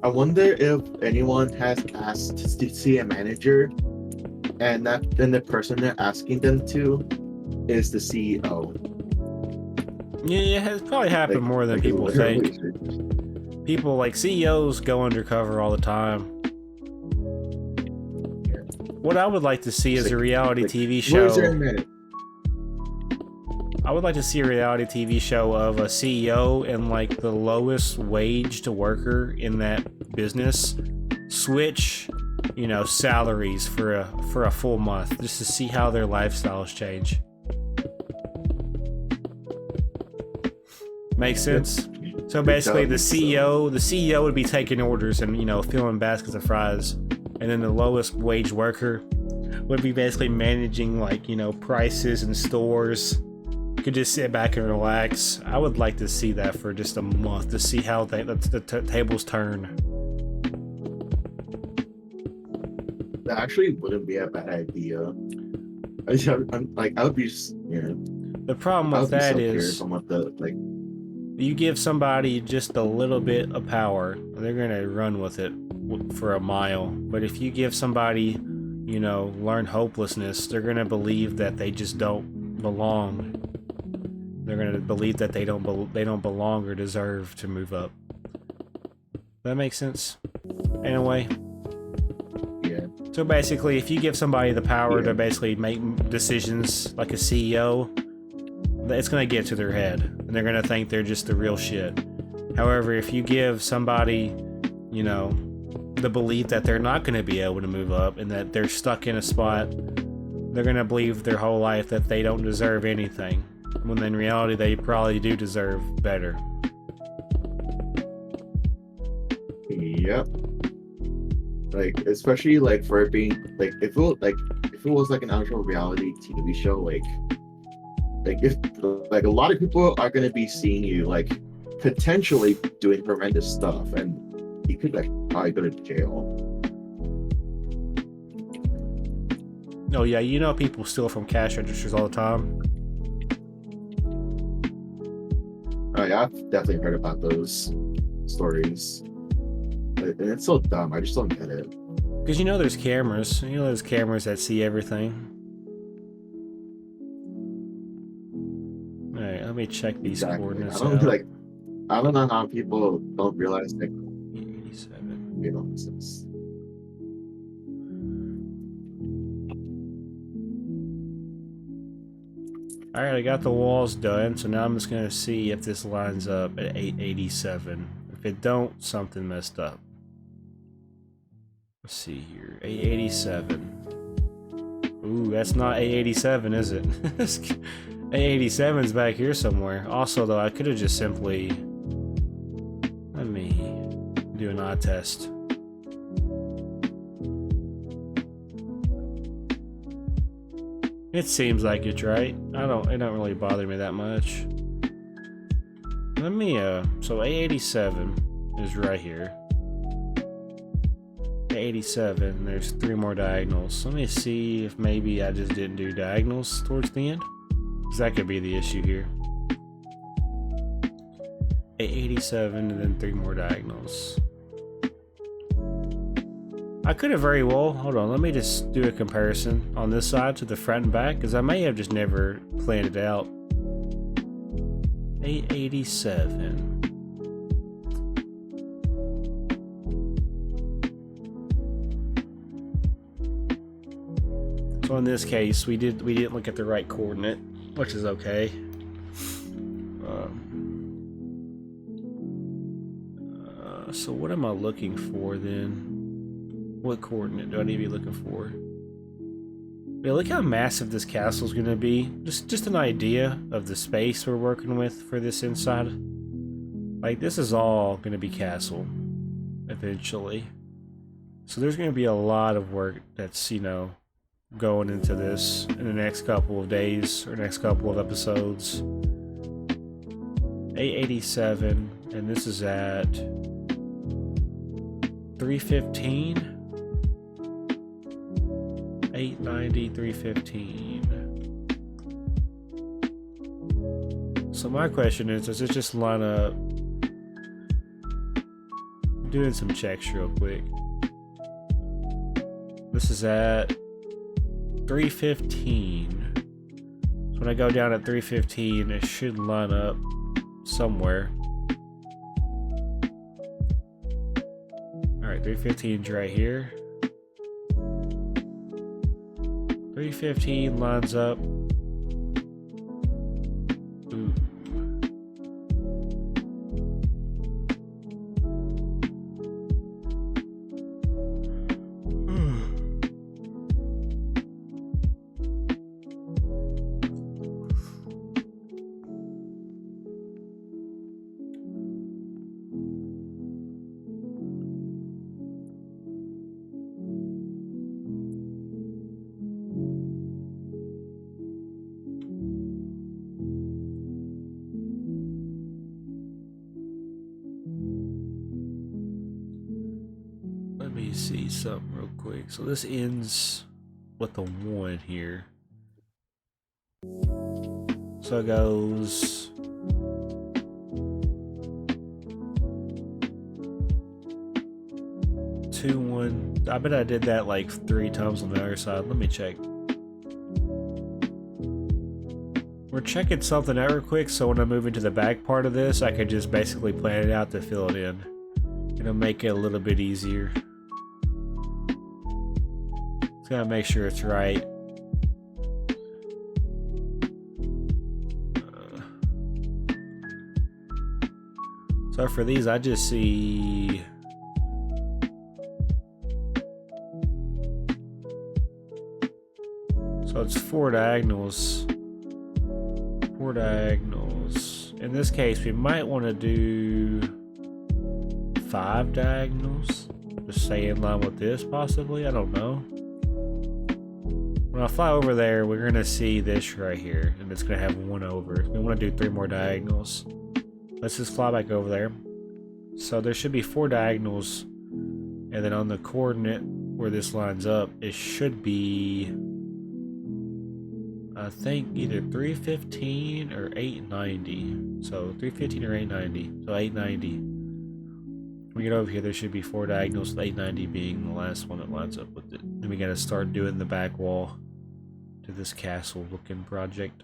I wonder if anyone has asked to see a manager, and the person they're asking them to is the CEO. Yeah, it's probably happened more than people think. People like CEOs go undercover all the time. Yeah. What I would like to see is Like- a reality like, TV where's their show. manager? I would like to see a reality TV show of a CEO and like the lowest waged worker in that business switch, you know, salaries for a full month just to see how their lifestyles change. Makes sense? So basically the CEO would be taking orders and, you know, filling baskets of fries, and then the lowest wage worker would be basically managing, like, you know, prices in stores. Could just sit back and relax. I would like to see that for just a month to see how the tables turn. That actually wouldn't be a bad idea. I'm like, I would be, The problem I with would be so that curious is on what the like. you give somebody just a little bit of power, they're gonna run with it for a mile. But if you give somebody, you know, learned hopelessness, they're gonna believe that they just don't belong. They're gonna believe that they don't belong or deserve to move up. That makes sense. Anyway. Yeah. So basically, if you give somebody the power Yeah. to basically make decisions like a CEO, it's going to get to their head, and they're going to think they're just the real shit. However, if you give somebody, you know, the belief that they're not going to be able to move up and that they're stuck in a spot, they're going to believe their whole life that they don't deserve anything, when in reality they probably do deserve better. Yep. Like, especially like for it being like, if it was like an actual reality TV show, like if like a lot of people are gonna be seeing you like potentially doing horrendous stuff, and you could like probably go to jail. Oh yeah, you know people steal from cash registers all the time. Oh yeah, I've definitely heard about those stories. And it's so dumb. I just don't get it. Because you know there's cameras. You know there's cameras that see everything. Alright, let me check these Exactly. coordinates I don't out. like. I don't know how people don't realize like 87. you know this is. Alright, I got the walls done, so now I'm just gonna see if this lines up at 887. If it don't, something messed up. Let's see here. 887. Ooh, that's not 887, is it? 887's back here somewhere. Also, though, I could have just simply... Let me do an eye test. It seems like it's right. It don't really bother me that much. Let me, so 887 is right here. 87, there's 3 more diagonals. Let me see if maybe I just didn't do diagonals towards the end, because that could be the issue here. 87 and then 3 more diagonals. I could have very well, hold on, let me just do a comparison on this side to the front and back, because I may have just never planned it out. 887. So in this case, we didn't look at the right coordinate, which is okay. So what am I looking for then? What coordinate do I need to be looking for? Yeah, look how massive this castle is going to be. Just an idea of the space we're working with for this inside. Like, this is all going to be castle eventually. So there's going to be a lot of work that's, you know, going into this in the next couple of days or next couple of episodes. 887, and this is at 315. 890, 315. So my question is, does it just line up? Doing some checks real quick. This is at 315. So when I go down at 315, it should line up somewhere. Alright, 315's right here. 315 lines up. Ooh. Let me see something real quick. So this ends with the 1 here. So it goes 2, 1. I bet I did that like 3 times on the other side. Let me check. We're checking something out real quick, so when I move into the back part of this, I could just basically plan it out to fill it in. It'll make it a little bit easier. Just gotta make sure it's right. So for these, I just see... So it's 4 diagonals. 4 diagonals. In this case, we might want to do 5 diagonals. Just say in line with this, possibly. I don't know. When I fly over there, we're going to see this right here. And it's going to have 1 over. We want to do 3 more diagonals. Let's just fly back over there. So there should be 4 diagonals. And then on the coordinate where this lines up, it should be... I think either 315 or 890. So 315 or 890. So 890. When we get over here, there should be 4 diagonals, with 890 being the last one that lines up with it. Then we gotta start doing the back wall to this castle looking project.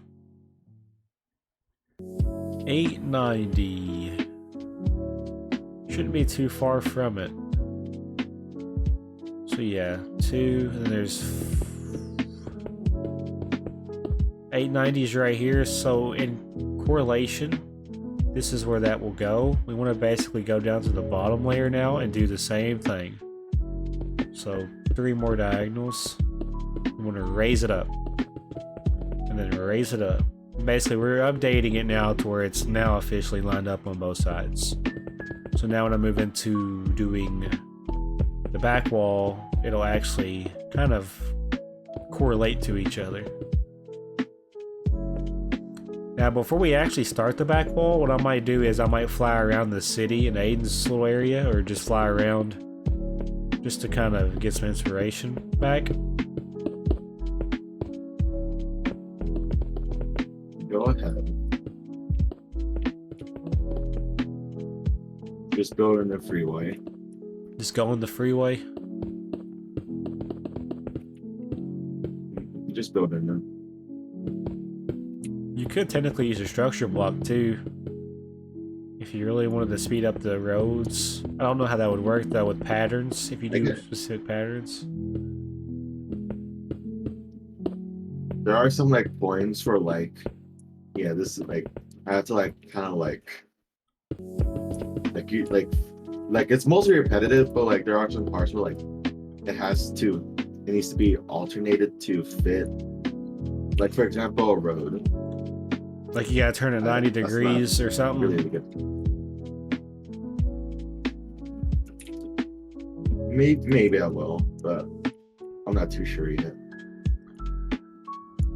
890. Shouldn't be too far from it. So yeah, 2, and then there's 890s right here. So in correlation, this is where that will go. We want to basically go down to the bottom layer now and do the same thing. So 3 more diagonals. We want to raise it up. And then raise it up. Basically, we're updating it now to where it's now officially lined up on both sides. So now when I move into doing the back wall, it'll actually kind of correlate to each other. Now, before we actually start the back wall, what I might do is I might fly around the city in Aiden's little area, or just fly around just to kind of get some inspiration back. Go ahead. Just go in the freeway. Just go on the freeway. Just build in them. You could technically use a structure block too, if you really wanted to speed up the roads. I don't know how that would work though with patterns, if you do specific patterns. There are some like points for like, yeah, this is like, I have to like kind of like you like it's mostly repetitive, but like there are some parts where like it needs to be alternated to fit. Like for example, a road. Like you gotta turn it 90 degrees or something. Really good. Maybe I will, but I'm not too sure yet.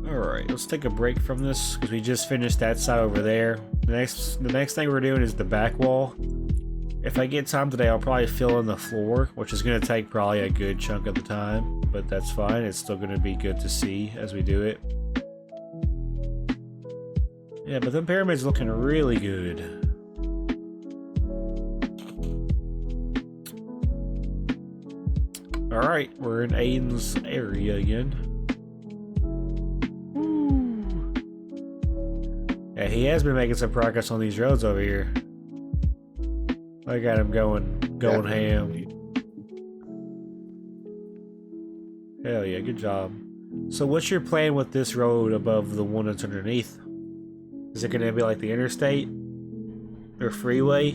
Alright, let's take a break from this because we just finished that side over there. The next thing we're doing is the back wall. If I get time today, I'll probably fill in the floor, which is going to take probably a good chunk of the time, but that's fine. It's still going to be good to see as we do it. Yeah, but the pyramid's looking really good. Alright, we're in Aiden's area again. Woo. Yeah, he has been making some progress on these roads over here. I got him going ham. Hell yeah, good job. So what's your plan with this road above the one that's underneath? Is it gonna be like the interstate? Or freeway?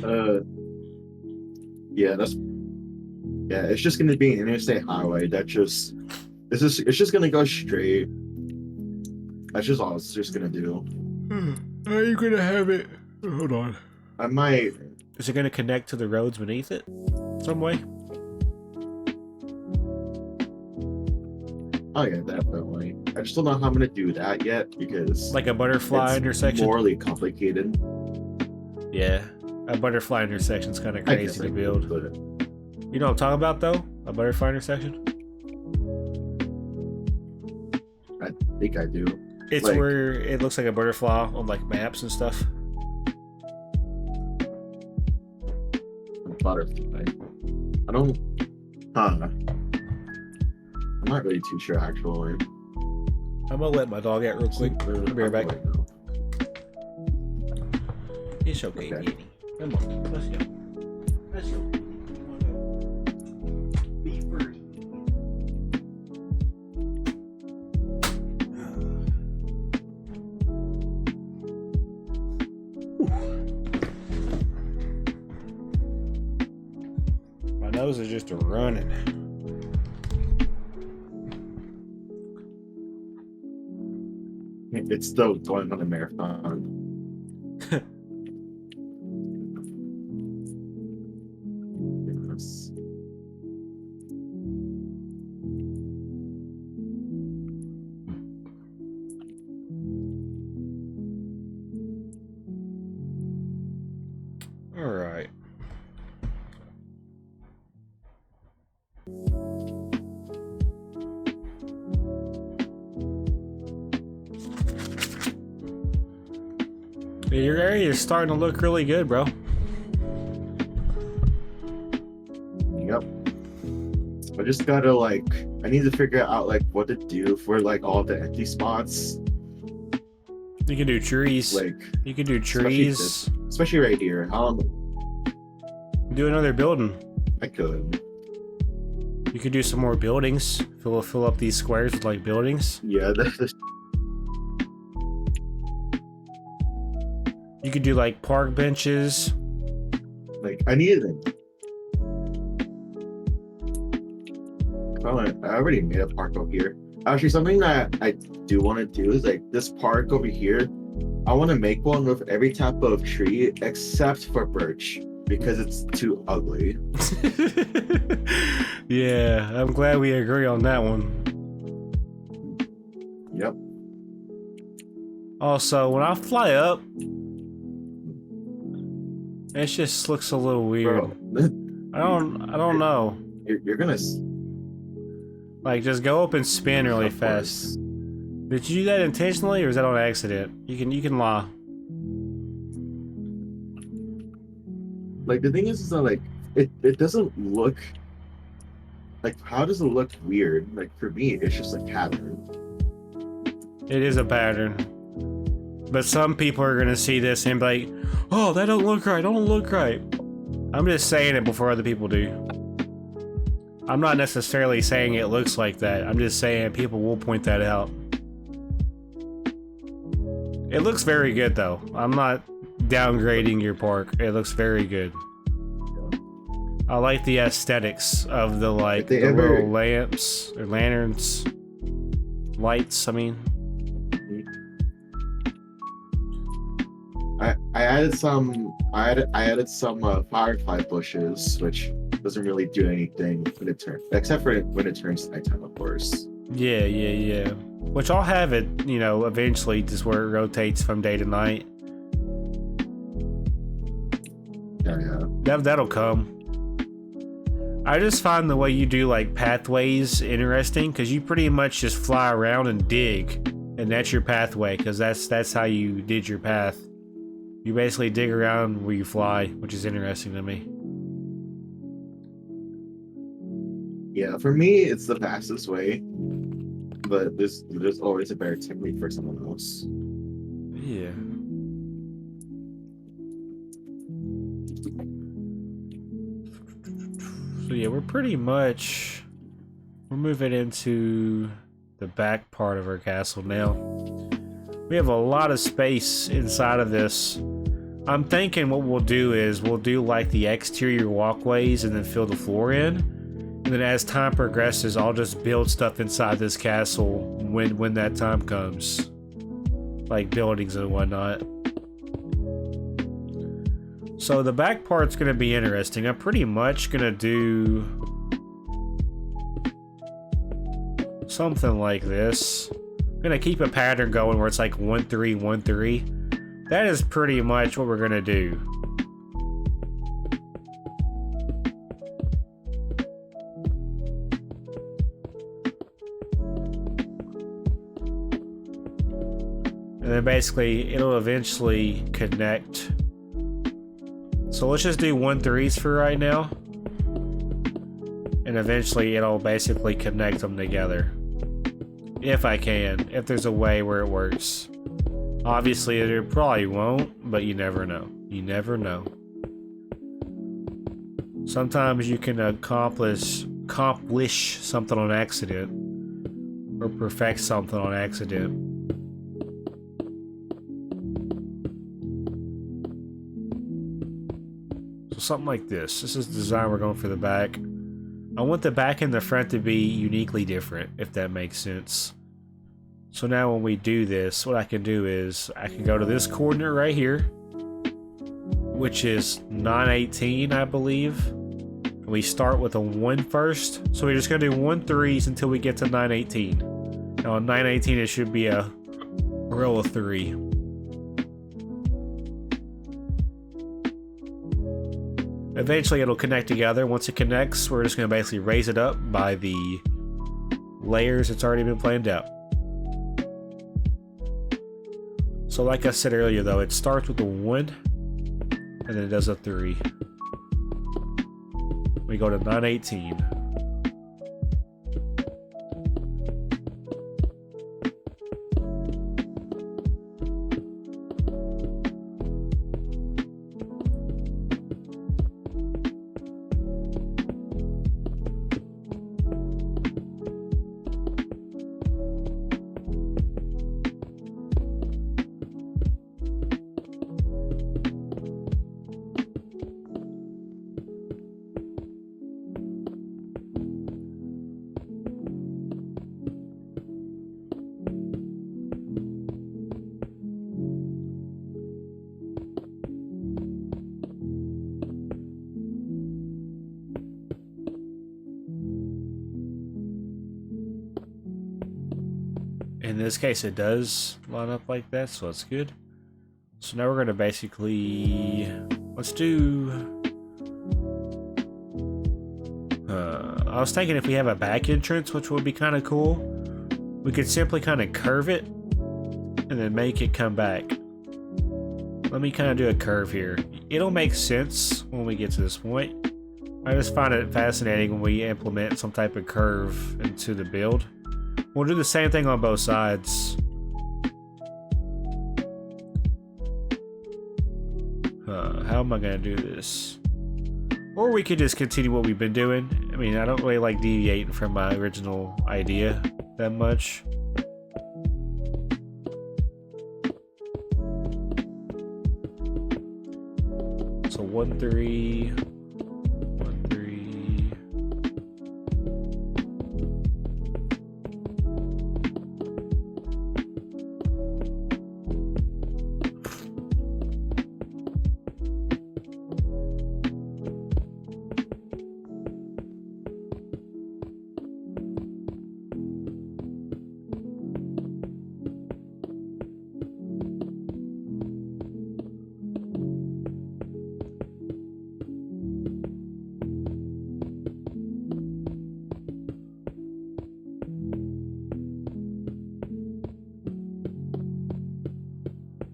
Yeah, it's just gonna be an interstate highway it's just gonna go straight. That's just all it's just gonna do. How are you gonna have it? Hold on. I might. Is it gonna connect to the roads beneath it? Some way? Oh yeah, definitely. I just don't know how I'm gonna do that yet because Like a butterfly intersection? It's morally complicated. Yeah. A butterfly intersection's kinda crazy to build. You know what I'm talking about though? A butterfly intersection? I think I do. It's like, where it looks like a butterfly on like maps and stuff. Butterfly. I don't. I'm not really too sure actually. I'm gonna let my dog out real quick. I'll be right back. It's okay, Kitty. Come on, let's go. Let's go. Be free. My nose is just running. It's still going on a marathon. All right. Your area is starting to look really good, bro. Yep. I just gotta I need to figure out what to do for all the empty spots. You can do trees. Like You can do trees. especially right here. Do another building. I could. You could do some more buildings. Fill up these squares with like buildings. Yeah, You could do like park benches. like I need it. I already made a park over here. Actually, something that I do want to do is like this park over here. I want to make one with every type of tree except for birch because it's too ugly. Yeah, I'm glad we agree on that one. Yep. Also, when I fly up, it just looks a little weird. Bro, I don't know. you're gonna Like, just go up and spin really of course. fast. Did you do that intentionally, or is that on accident? You can lie. Like the thing is that like it doesn't look like, how does it look weird? Like for me, it's just a pattern. It is a pattern. But some people are gonna see this and be like, "Oh, that don't look right. Don't look right." I'm just saying it before other people do. I'm not necessarily saying it looks like that. I'm just saying people will point that out. It looks very good though. I'm not downgrading your park. It looks very good. I like the aesthetics of the like the little lamps or lanterns, lights. I mean, I added some firefly bushes, which doesn't really do anything when it turns, except for when it turns nighttime, of course. yeah. Which I'll have it, you know, eventually, just where it rotates from day to night. Yeah. That'll come. I just find the way you do like pathways interesting because you pretty much just fly around and dig, and that's your pathway because that's how you did your path. You basically dig around where you fly, which is interesting to me. Yeah, for me, it's the fastest way, but there's always a better technique for someone else. Yeah. So yeah, we're moving into the back part of our castle now. We have a lot of space inside of this. I'm thinking what we'll do is we'll do like the exterior walkways and then fill the floor in. And then as time progresses, I'll just build stuff inside this castle when that time comes. Like buildings and whatnot. So the back part's gonna be interesting. I'm pretty much gonna do something like this. I'm gonna keep a pattern going where it's like 1-3, 1-3. That is pretty much what we're gonna do. And then basically it'll eventually connect. So let's just do 1-3s for right now. And eventually it'll basically connect them together. If I can, if there's a way where it works. Obviously it probably won't, but you never know. You never know. Sometimes you can accomplish something on accident. Or perfect something on accident. So something like this. This is the design we're going for the back. I want the back and the front to be uniquely different, if that makes sense. So now when we do this, what I can do is I can go to this coordinate right here, which is 918, I believe. We start with a 1 first. So we're just going to do 1-3s until we get to 918. Now on 918 it should be a row of 3. Eventually it'll connect together. Once it connects, we're just going to basically raise it up by the layers it's already been planned out. So like I said earlier though, it starts with a 1 and then it does a 3. We go to 918. In this case, it does line up like that, so that's good. So now we're going to basically... Let's do... I was thinking if we have a back entrance, which would be kind of cool, we could simply kind of curve it and then make it come back. Let me kind of do a curve here. It'll make sense when we get to this point. I just find it fascinating when we implement some type of curve into the build. We'll do the same thing on both sides. How am I going to do this? Or we could just continue what we've been doing. I mean, I don't really like deviating from my original idea that much. So 1, 3, 1, 3.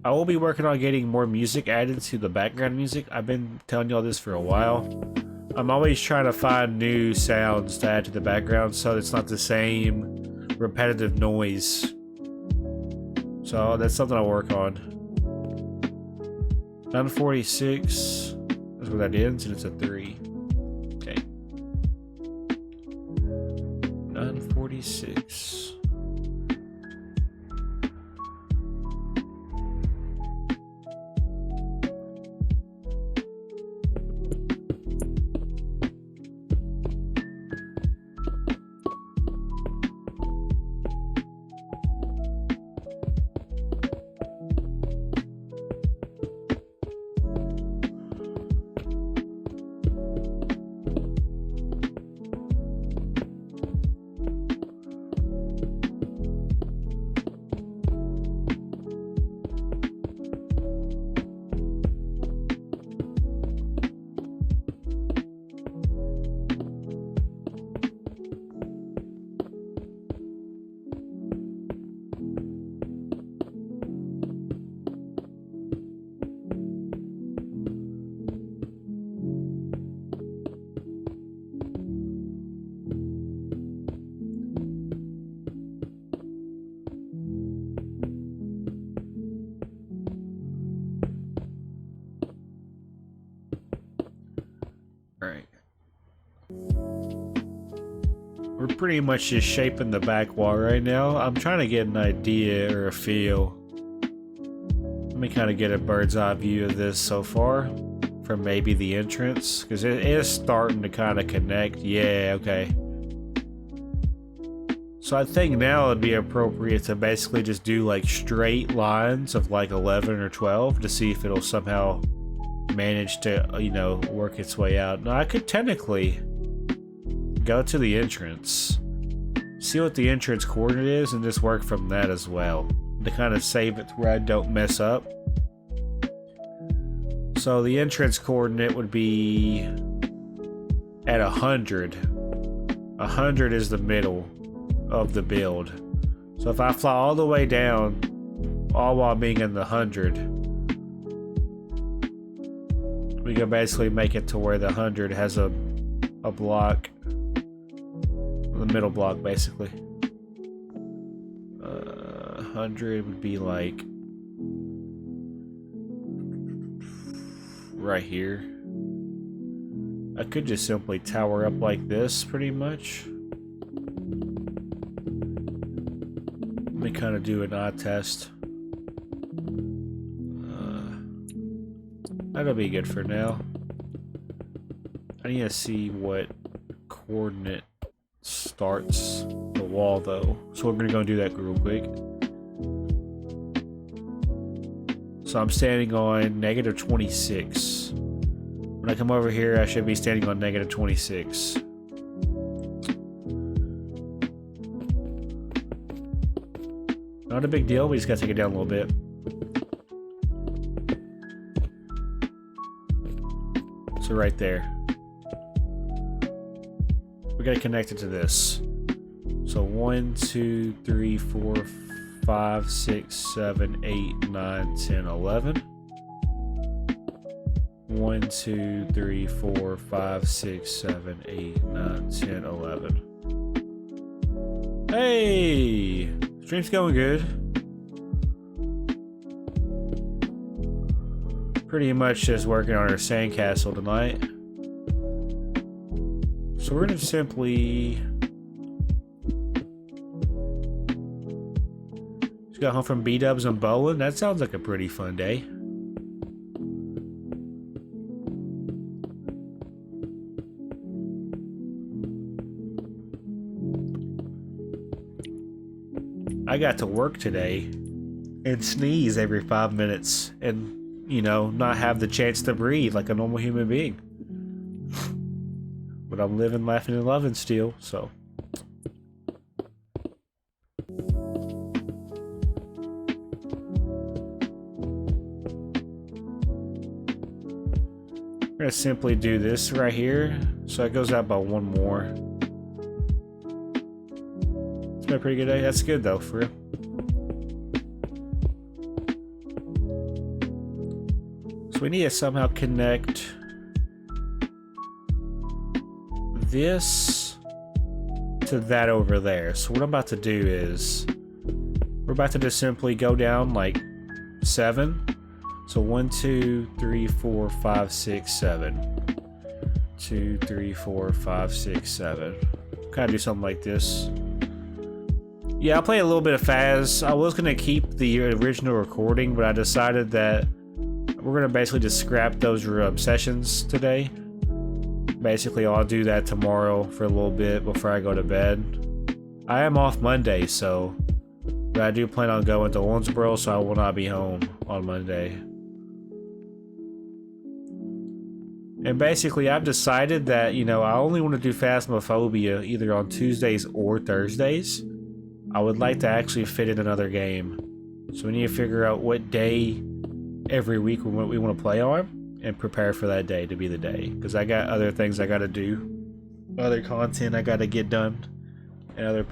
I will be working on getting more music added to the background music. I've been telling y'all this for a while. I'm always trying to find new sounds to add to the background so it's not the same repetitive noise. So that's something I'll work on. 946 is where that ends, and it's a 3. Okay. 946. We're pretty much just shaping the back wall right now. I'm trying to get an idea or a feel. Let me kind of get a bird's eye view of this so far from maybe the entrance, because it is starting to kind of connect. Yeah, okay. So I think now it'd be appropriate to basically just do like straight lines of like 11 or 12 to see if it'll somehow manage to, you know, work its way out. Now I could technically go to the entrance, see what the entrance coordinate is, and just work from that as well to kind of save it to where I don't mess up. So the entrance coordinate would be at 100. 100 is the middle of the build. So if I fly all the way down, all while being in the 100, we can basically make it to where the 100 has a block, the middle block basically. 100 would be like right here. I could just simply tower up like this pretty much. Let me kind of do an eye test. That'll be good for now. I need to see what coordinate starts the wall though. So we're gonna go do that real quick. So I'm standing on -26. When I come over here, I should be standing on -26. Not a big deal, we just gotta take it down a little bit. So right there. We gotta connect it to this. So 1, 2, 3, 4, 5, 6, 7, 8, 9, 10, 11. 1, 2, 3, 4, 5, 6, 7, 8, 9, 10, 11. Hey! Stream's going good. Pretty much just working on our sandcastle tonight. So we're gonna simply... Just got home from B-dubs and bowling. That sounds like a pretty fun day. I got to work today and sneeze every 5 minutes and, you know, not have the chance to breathe like a normal human being. But I'm living, laughing, and loving still, so. I'm gonna simply do this right here, so it goes out by one more. It's been a pretty good day. That's good though, for real. So we need to somehow connect this to that over there. So what I'm about to do is we're about to just simply go down like 7. So 1, 2, 3, 4, 5, 6, 7. 2, 3, 4, 5, 6, 7. Kind of do something like this. Yeah, I'll play a little bit of Faz. I was gonna keep the original recording, but I decided that we're gonna basically just scrap those sessions today. Basically, I'll do that tomorrow for a little bit before I go to bed. I am off Monday, so but I do plan on going to Owensboro, so I will not be home on Monday. And basically, I've decided that, you know, I only want to do Phasmophobia either on Tuesdays or Thursdays. I would like to actually fit in another game. So we need to figure out what day every week we want to play on and prepare for that day to be the day. Because I got other things I got to do. Other content I got to get done. And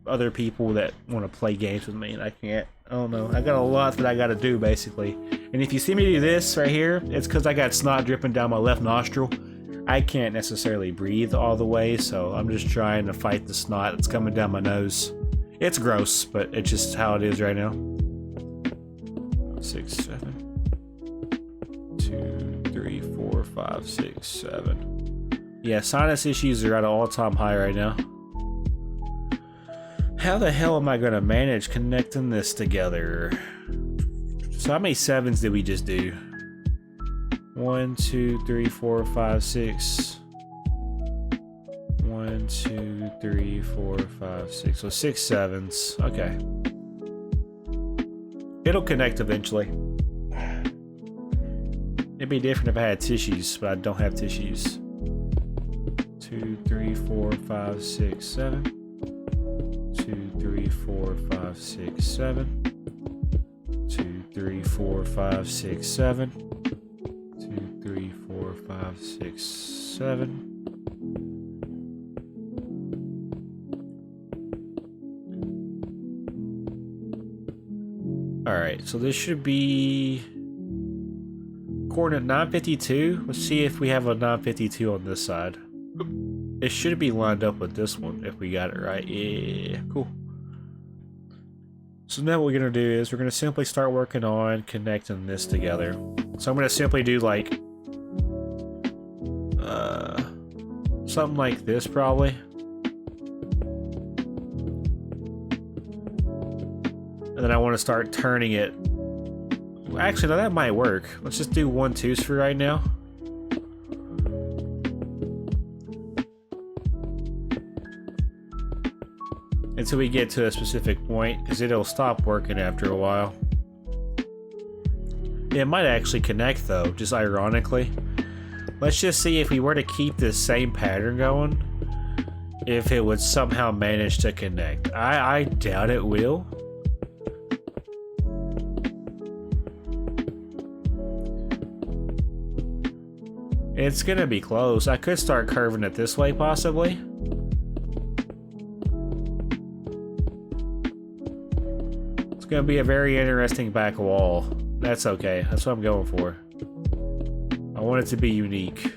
other people that want to play games with me, and I can't. I don't know. I got a lot that I got to do, basically. And if you see me do this right here, it's because I got snot dripping down my left nostril. I can't necessarily breathe all the way, so I'm just trying to fight the snot that's coming down my nose. It's gross, but it's just how it is right now. 6, 7. 2, 3, 4, 5, 6, 7. Yeah, sinus issues are at an all-time high right now. How the hell am I gonna manage connecting this together? So how many 7s did we just do? 1, 2, 3, 4, 5, 6. 1, 2, 3, 4, 5, 6. So 6 7s. Okay. It'll connect eventually. It'd be different if I had tissues, but I don't have tissues. 2, 3, 4, 5, 6, 7. 2, 3, 4, 5, 6, 7. 2, 3, 4, 5, 6, 7. 2, 3, 4, 5, 6, 7. Alright, so this should be coordinate 952. Let's see if we have a 952 on this side. It should be lined up with this one if we got it right. Yeah, cool. So now what we're gonna do is we're gonna simply start working on connecting this together. So I'm gonna simply do like something like this probably. And then I want to start turning it. Actually, no, that might work. Let's just do 1 2s for right now. Until we get to a specific point, because it'll stop working after a while. It might actually connect though, just ironically. Let's just see if we were to keep this same pattern going, if it would somehow manage to connect. I doubt it will. it's gonna be close. I could start curving it this way, possibly. It's gonna be a very interesting back wall. That's okay. That's what I'm going for. I want it to be unique.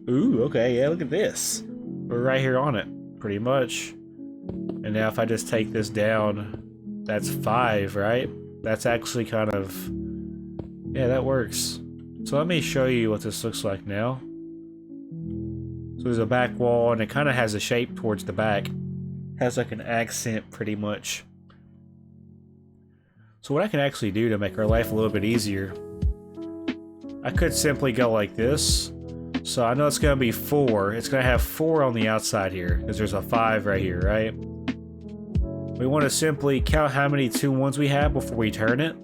Ooh, okay, yeah, look at this. We're right here on it, pretty much. And now if I just take this down, that's 5, right? That's actually kind of... yeah, that works. So let me show you what this looks like now. So there's a back wall, and it kind of has a shape towards the back. Has like an accent, pretty much. So what I can actually do to make our life a little bit easier, I could simply go like this. So I know it's going to be 4. It's going to have 4 on the outside here, because there's a 5 right here, right? We want to simply count how many 2 1s we have before we turn it.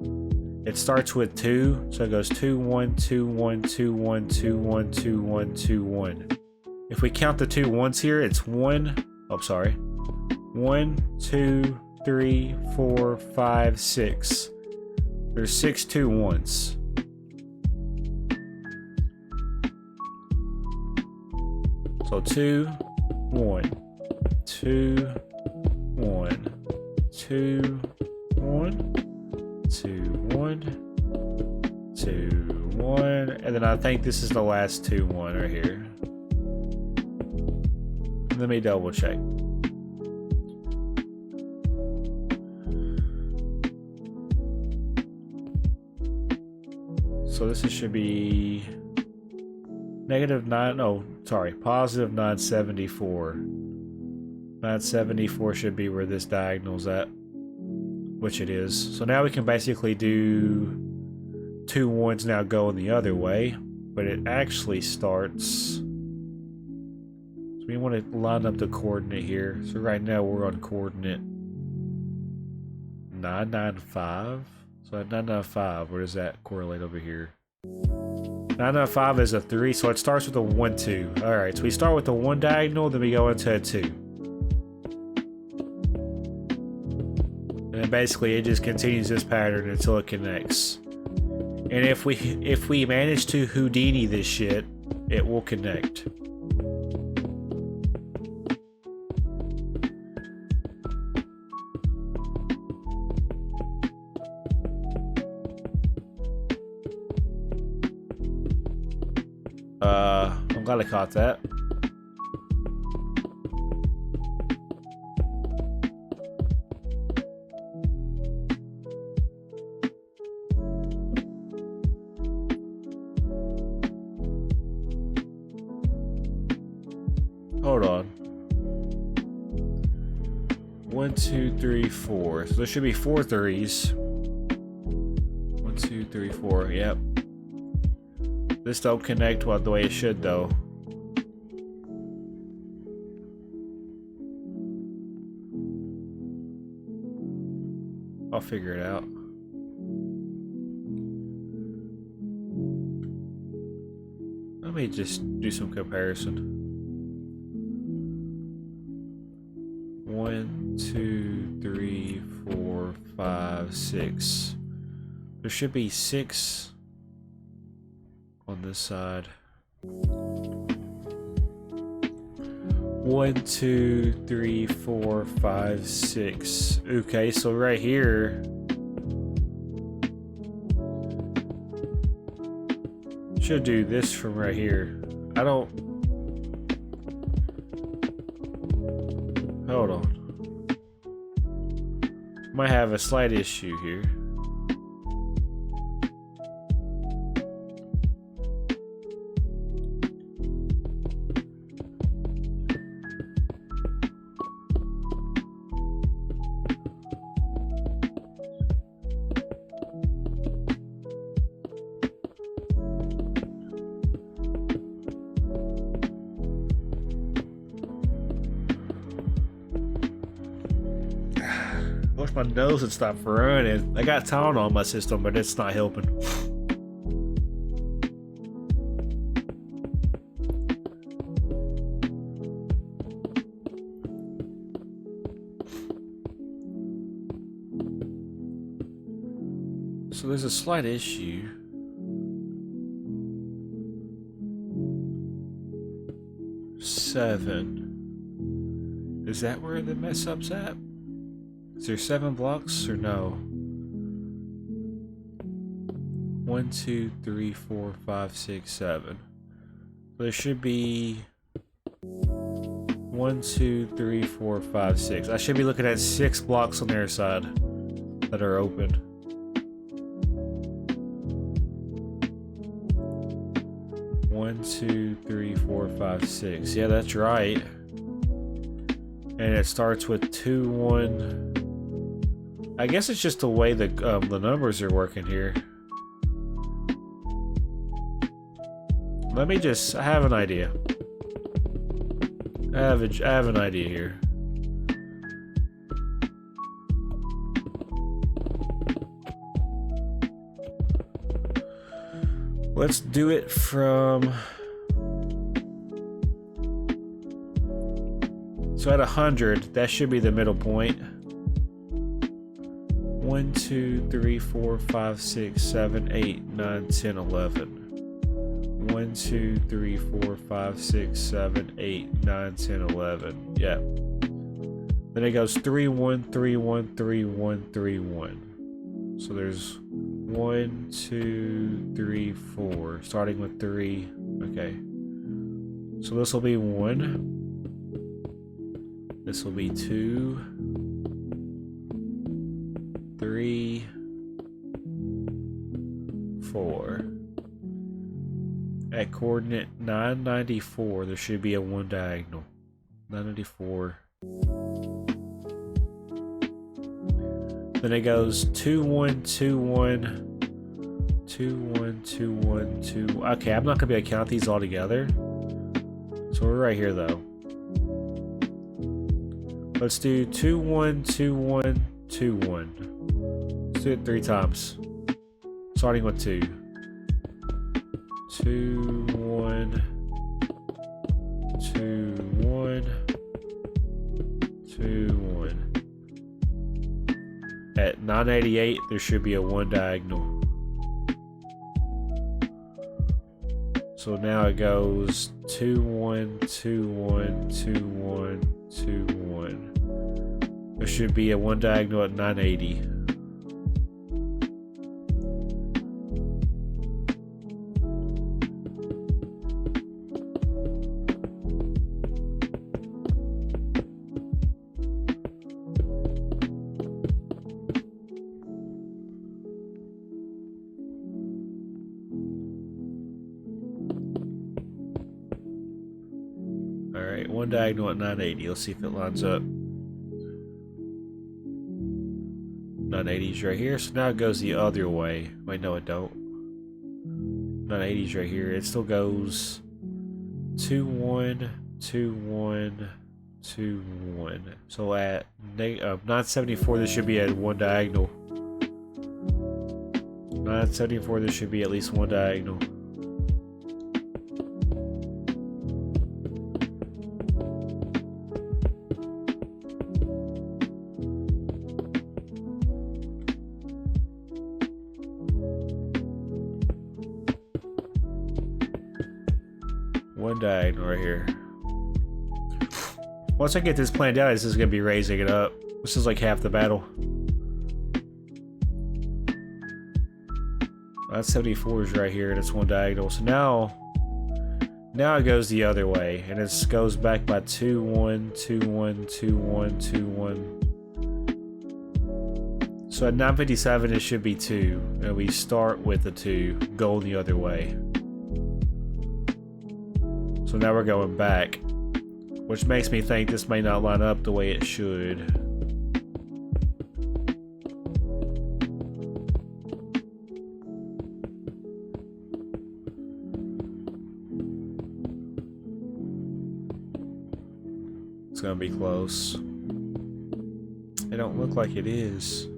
It starts with 2, so it goes 2 1 2 1 2 1 2 1 2 1 2 1. If we count the 2 1s here, it's 1. Oh, sorry. 1 2 3 4 5 6. There's 6 2 1s. So 2 1 2 1 2 1 2 1 2 1, and then I think this is the last 2 1 right here. Let me double check. So this should be -9, oh, sorry, positive 974. 974 should be where this diagonal's at, which it is. So now we can basically do 2 1s now going the other way, but it actually starts... so we want to line up the coordinate here. So right now we're on coordinate 995. So at 995, where does that correlate over here? 995 is a 3, so it starts with a 1 2. Alright, so we start with the 1 diagonal, then we go into a 2. And then basically it just continues this pattern until it connects. And if we manage to Houdini this shit, it will connect. I'm glad I caught that. Hold on. 1 2 3 4. So there should be 4 3s. 1 2 3 4. Yep. This don't connect well the way it should, though. I'll figure it out. Let me just do some comparison. 1 2 3 4 5 6. There should be 6 on this side. 1 2 3 4 5 6. Okay, so right here should do this from right here. I don't... hold on. Might have a slight issue here. I wish my nose would stop running. I got Tylenol on my system, but it's not helping. So there's a slight issue. 7. Is that where the mess up's at? Is there 7 blocks or no? 1, 2, 3, 4, 5, 6, 7. There should be 1, 2, 3, 4, 5, 6. I should be looking at 6 blocks on their side that are open. 1, 2, 3, 4, 5, 6. Yeah, that's right. And it starts with 2, 1. I guess it's just the way the numbers are working here. Let me just. I have an idea. I have an idea here. Let's do it from. So at 100, that should be the middle point. 1, 2, 3, 4, 5, 6, 7, 8, 9, 10, 11. 1, 2, 3, 4, 5, 6, 7, 8, 9, 10, 11. Yeah. Then it goes 3, 1, 3, 1, 3, 1, 3, 1. So there's 1, 2, 3, 4. Starting with 3. Okay. So this will be 1. This will be 2, 3, 4. At coordinate 994, there should be a 1 diagonal. 994. Then it goes 2, 1, 2, 1, 2, 1, 2, 1, 2. Okay, I'm not gonna be able to count these all together. So we're right here though. Let's do 2, 1, 2, 1, 2, 1. Let's do it 3 times. Starting with 2. 2, 1, 2, 1, 2, 1. At 988, there should be a 1 diagonal. So now it goes 2, 1, 2, 1, 2, 1, 2, 1. There should be a 1 diagonal at 980. Alright, 1 diagonal at 980. Let's see if it lines up. 980 is right here, so now it goes the other way. Wait, no it don't. 980 is right here. It still goes 2, 1, 2, 1, 2, 1. So at 974, there should be at 1 diagonal. 974, there should be at least 1 diagonal. One diagonal right here. Once I get this planned out, this is going to be raising it up. This is like half the battle. 974 is right here, and it's 1 diagonal. So now it goes the other way, and it goes back by 2, 1, 2, 1, 2, 1, 2, 1. So at 957, it should be 2, and we start with the 2, go the other way. So now we're going back, which makes me think this may not line up the way it should. It's gonna be close. It don't look like it is.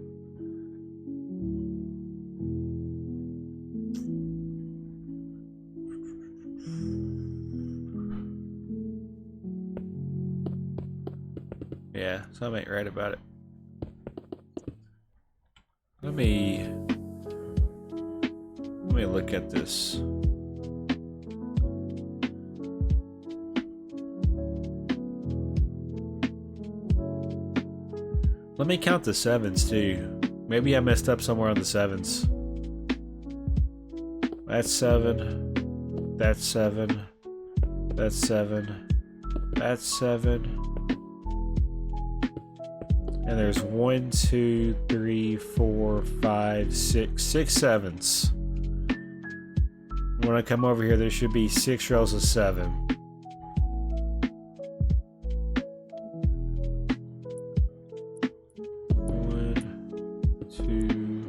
Yeah, so I ain't right about it. Let me look at this. Let me count the 7s too. Maybe I messed up somewhere on the 7s. That's 7. That's 7. That's 7. That's 7. And there's 1, 2, 3, 4, 5, 6. 6 7s. When I come over here, there should be 6 rows of 7. 1, 2,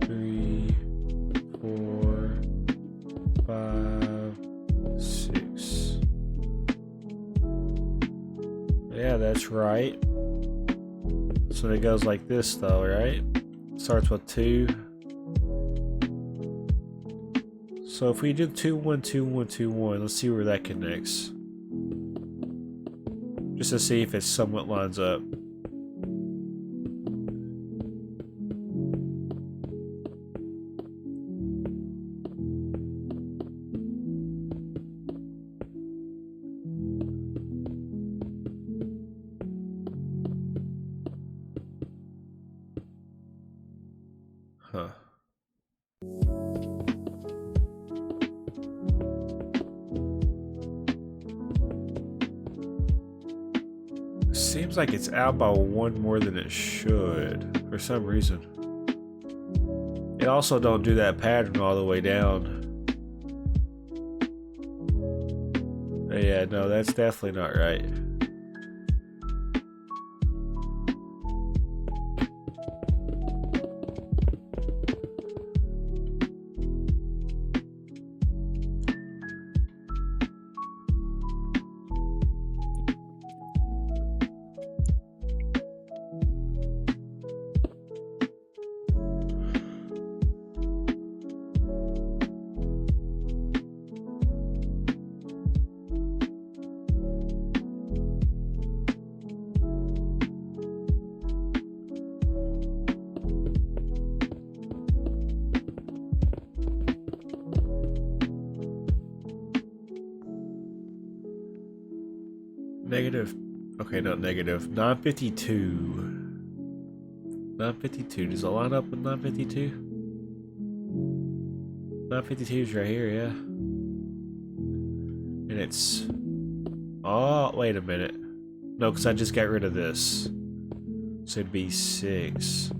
3, 4, 5, 6. Yeah, that's right. So it goes like this though, right? Starts with 2. So if we do 2, 1, 2, 1, 2, 1, let's see where that connects. Just to see if it somewhat lines up. Huh. Seems like it's out by 1 more than it should, for some reason. It also don't do that pattern all the way down. Yeah, no, that's definitely not right. Negative. Okay, not negative. 952. 952. Does it line up with 952? 952 is right here, yeah. And it's... Oh, wait a minute. No, because I just got rid of this. So it'd be 6.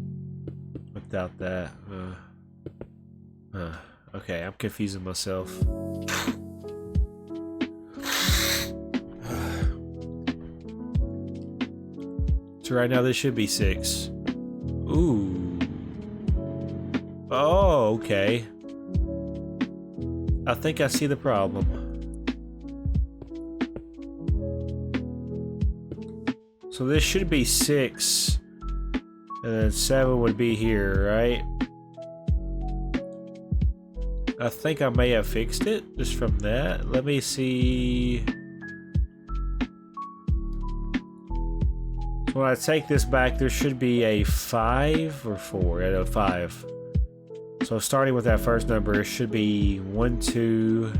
Without that. Okay, I'm confusing myself. So right now this should be 6. Ooh. Oh, okay. I think I see the problem. So this should be 6. And then 7 would be here, right? I think I may have fixed it just from that. Let me see. So when I take this back, there should be a 5 or 4. Yeah, 5. So starting with that first number, it should be 1, 2,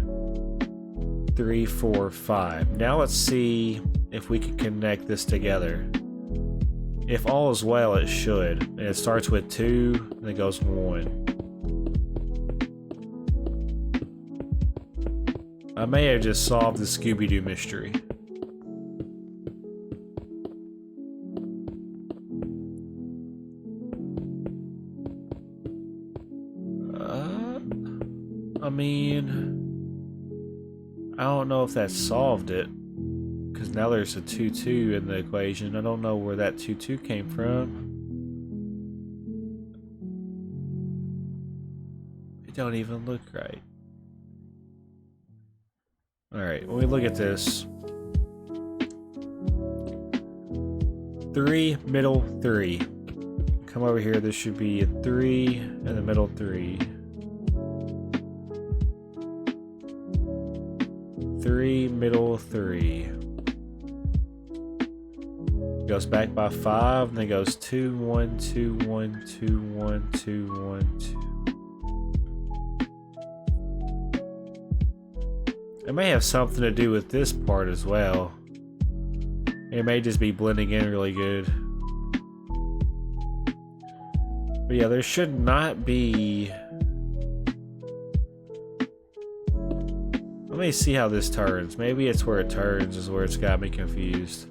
3, 4, 5. Now let's see if we can connect this together. If all is well, it should. And it starts with 2, and it goes 1. I may have just solved the Scooby-Doo mystery. I mean, I don't know if that solved it, because now there's a 2, 2 in the equation. I don't know where that 2, 2 came from. It don't even look right. Alright, when we look at this, 3, middle, 3. Come over here, this should be a 3, and the middle 3. 3, middle 3. Goes back by 5, and then goes 2, 1, 2, 1, 2, 1, 2, 1, 2. It may have something to do with this part as well. It may just be blending in really good. But yeah, there should not be... Let me see how this turns. Maybe it's where it turns is where it's got me confused.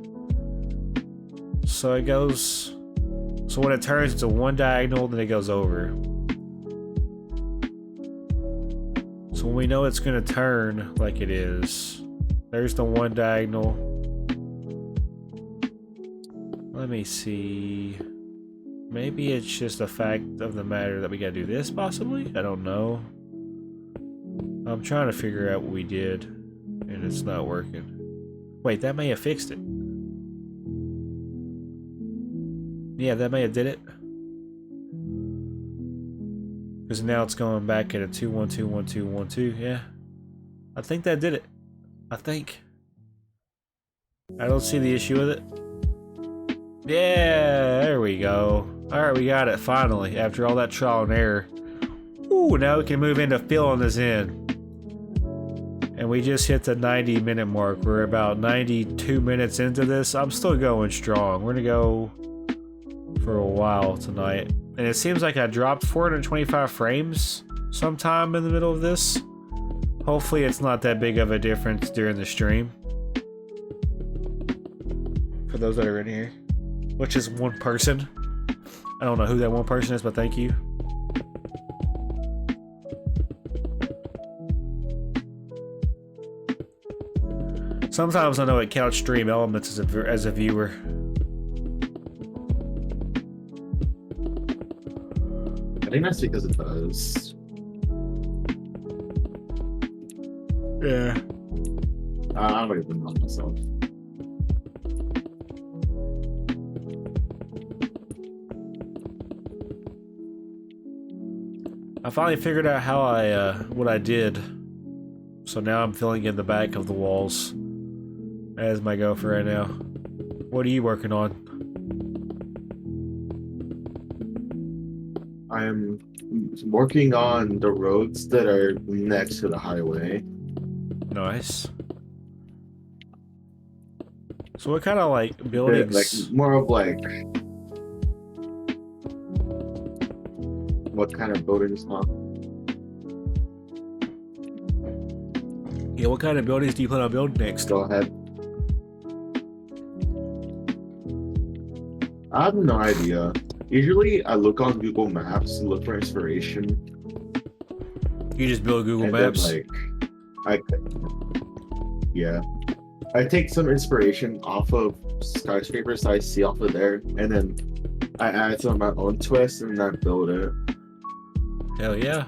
So it goes... So when it turns, it's a one diagonal, then it goes over. So when we know it's going to turn like it is, there's the one diagonal. Let me see. Maybe it's just a fact of the matter that we gotta do this, possibly? I don't know. I'm trying to figure out what we did, and it's not working. Wait, that may have fixed it. Yeah, that may have did it. Because now it's going back at a 2 1 2 1 2 1 2. Yeah, I think that did it. I think. I don't see the issue with it. Yeah, there we go. Alright, we got it finally, after all that trial and error. Ooh, now we can move into filling this in. And we just hit the 90-minute mark. We're about 92 minutes into this. I'm still going strong. We're gonna go for a while tonight. And it seems like I dropped 425 frames sometime in the middle of this. Hopefully it's not that big of a difference during the stream. For those that are in here. Which is one person. I don't know who that one person is, but thank you. Sometimes I know it counts stream elements as a viewer. I think that's because it does. Yeah. I don't even know myself. I finally figured out how what I did. So now I'm filling in the back of the walls as my go for right now. What are you working on? I'm working on the roads that are next to the highway. Nice. So what kind of like buildings? Like more of like what kind of buildings, huh? Yeah, what kind of buildings do you plan on building next? Go ahead. I have no idea. Usually I look on Google Maps and look for inspiration. You just build Google And Maps? then, yeah. I take some inspiration off of skyscrapers that I see off of there, and then I add some of my own twist and I build it. Hell yeah.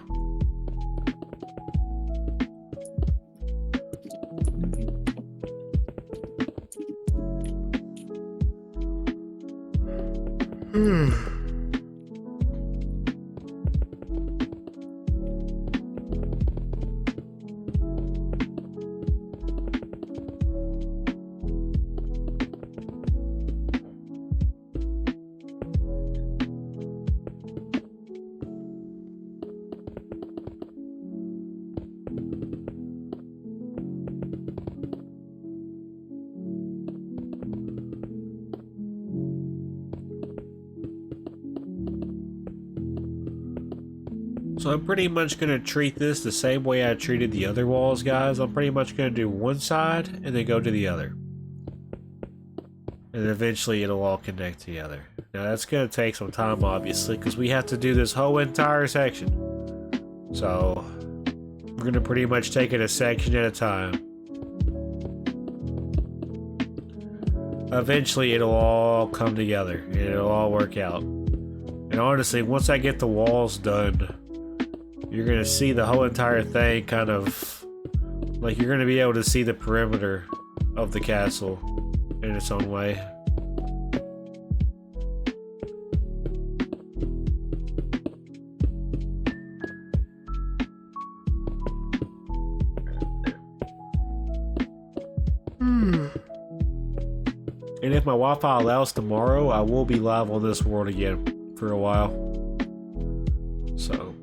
So I'm pretty much going to treat this the same way I treated the other walls, guys. I'm pretty much going to do one side and then go to the other. And eventually it'll all connect together. Now that's going to take some time, obviously, because we have to do this whole entire section. So we're going to pretty much take it a section at a time. Eventually it'll all come together and it'll all work out. And honestly, once I get the walls done, you're gonna see the whole entire thing kind of like you're gonna be able to see the perimeter of the castle in its own way. And if my Wi-Fi allows tomorrow, I will be live on this world again for a while. So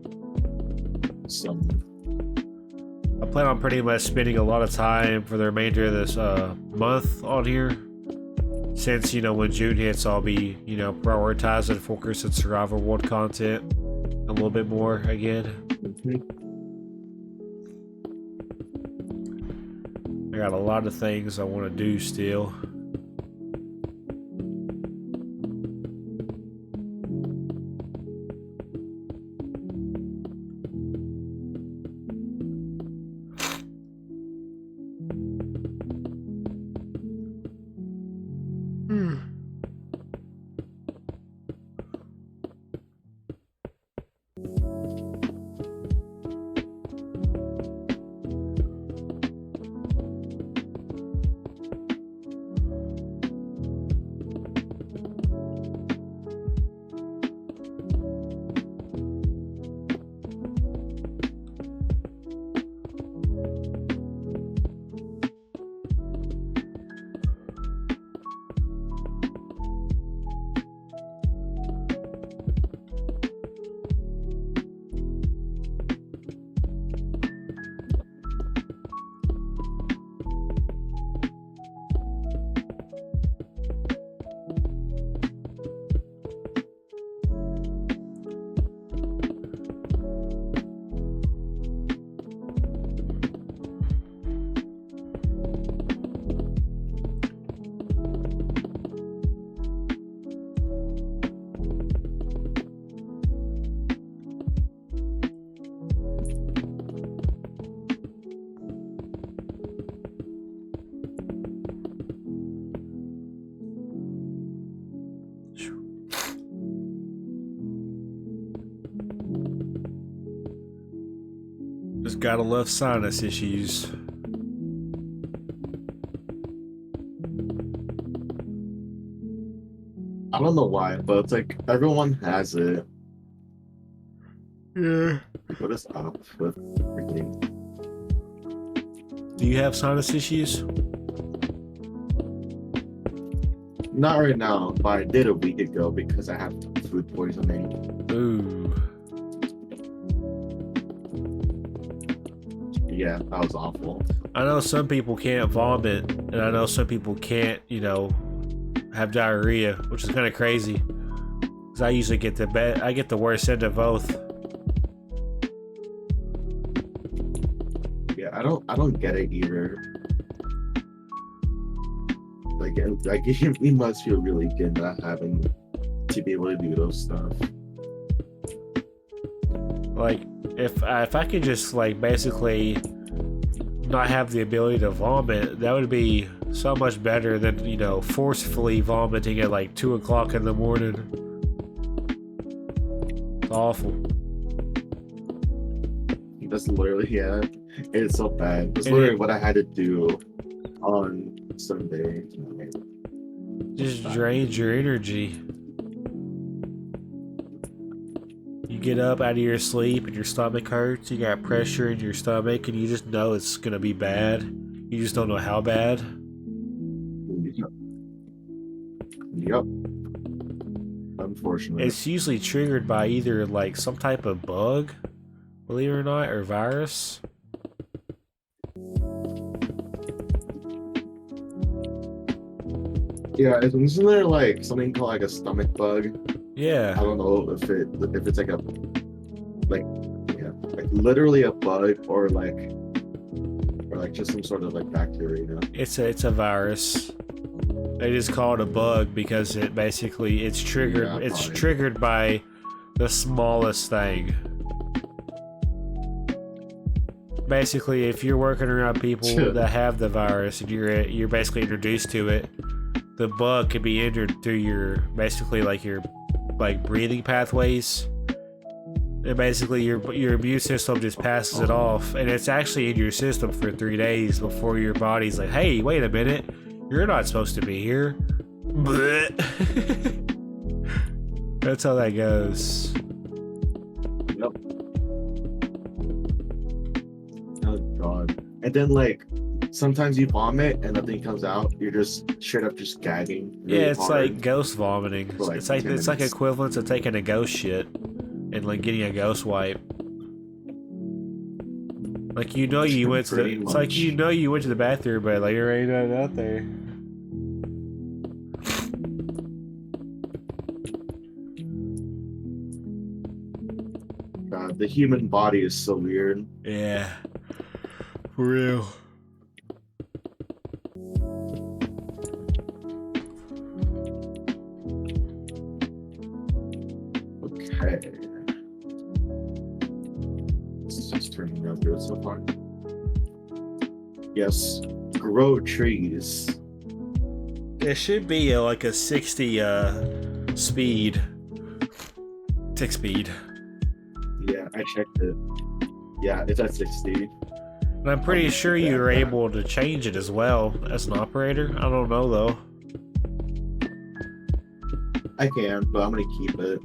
I plan on pretty much spending a lot of time for the remainder of this month on here. since, you know, when June hits, I'll be, you know, prioritizing FU7KERS and Survival World content a little bit more again. I got a lot of things I want to do still. Just gotta love sinus issues. I don't know why, but it's like everyone has it. Yeah. What is up with everything? Do you have sinus issues? Not right now, but I did a week ago because I have food poisoning. Ooh. Yeah, that was awful. I know some people can't vomit, and I know some people can't, you know, have diarrhea, which is kind of crazy. Cause I usually get I get the worst end of both. Yeah, I don't get it either. Like it must feel really good not having to be able to do those stuff. Like, if I could just, like, basically not have the ability to vomit, that would be so much better than, you know, forcefully vomiting at like 2 o'clock in the morning. It's awful. That's literally, yeah, it's so bad. That's literally what I had to do on Sunday. Just drains your energy. You get up out of your sleep and your stomach hurts, you got pressure in your stomach, and you just know it's gonna be bad. You just don't know how bad. Yep. Unfortunately. It's usually triggered by either like some type of bug, believe it or not, or virus. Yeah, isn't there like something called like a stomach bug? Yeah. I don't know if it's like a literally a bug or like just some sort of like bacteria. It's a virus. They just call it a bug because it basically it's triggered. Yeah, it's probably. triggered by the smallest thing. Basically, if you're working around people that have the virus and you're basically introduced to it, the bug can be entered through your basically like your breathing pathways. And basically your immune system just passes it off, and it's actually in your system for 3 days before your body's like, hey, wait a minute, you're not supposed to be here. That's how that goes. Yep. Oh god. And then like sometimes you vomit and nothing comes out. You're just straight up just gagging. Really Yeah, it's hard like ghost vomiting. for, It's like 10 minutes. equivalent to taking a ghost shit and like getting a ghost wipe. Like you know you went to the, Pretty it's like much. you know you went to the bathroom, but like there ain't nothing out there. God, the human body is so weird. Yeah. For real. Okay. This is turning out good so far. Yes. Grow trees. It should be like a 60 speed. Tick speed. Yeah, I checked it. Yeah, it's at 60. And I'm pretty sure you were able to change it as well as an operator. I don't know though. I can, but I'm gonna keep it.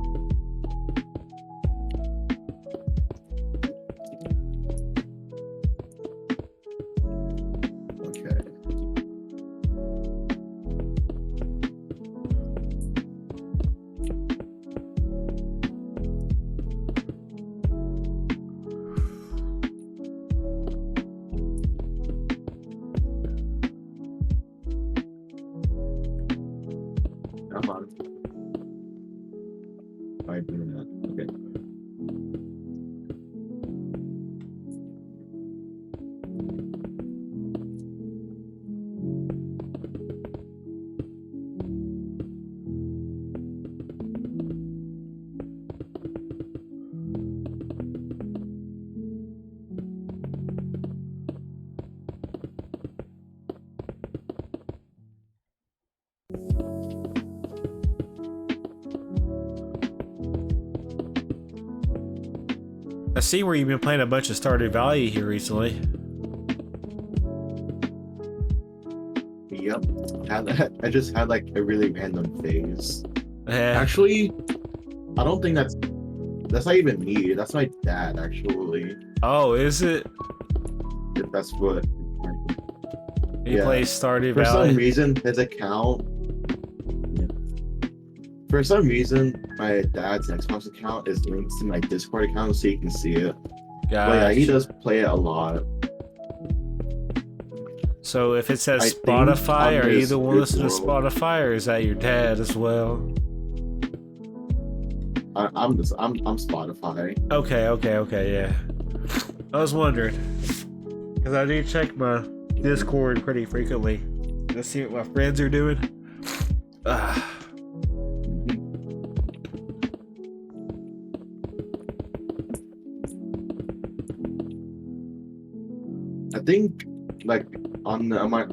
Okay. Come on. Why doing that? Okay. I see where you've been playing a bunch of Stardew Valley here recently. Yep. I just had like a really random phase. Yeah. Actually, I don't think that's not even me. That's my dad, actually. Oh, is it? If that's what. He plays Stardew For Valley? some reason, his account. For some reason, my dad's Xbox account is linked to my Discord account, so you can see it. But yeah, he does play it a lot. So if it says I think Spotify, on are you this the one good listening to world- Spotify, or is that your dad as well? I'm Spotify. Okay, yeah. I was wondering, because I do check my Discord pretty frequently to see what my friends are doing. Ah. I think like on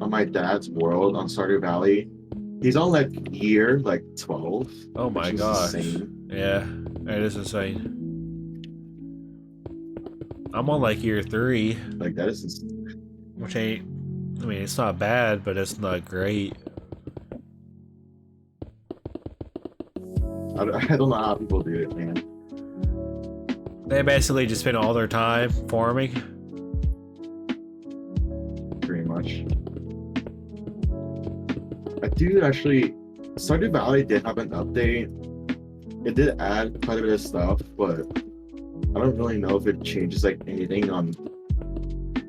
my dad's world on Stardew Valley, he's on like year like 12. Oh my which is gosh. insane. Yeah, that is insane. I'm on like year 3, Like that is which ain't, I mean, it's not bad, but it's not great. I don't know how people do it, man. They basically just spend all their time farming. Pretty much. I do actually. Stardew Valley did have an update. It did add quite a bit of stuff, but I don't really know if it changes like anything on.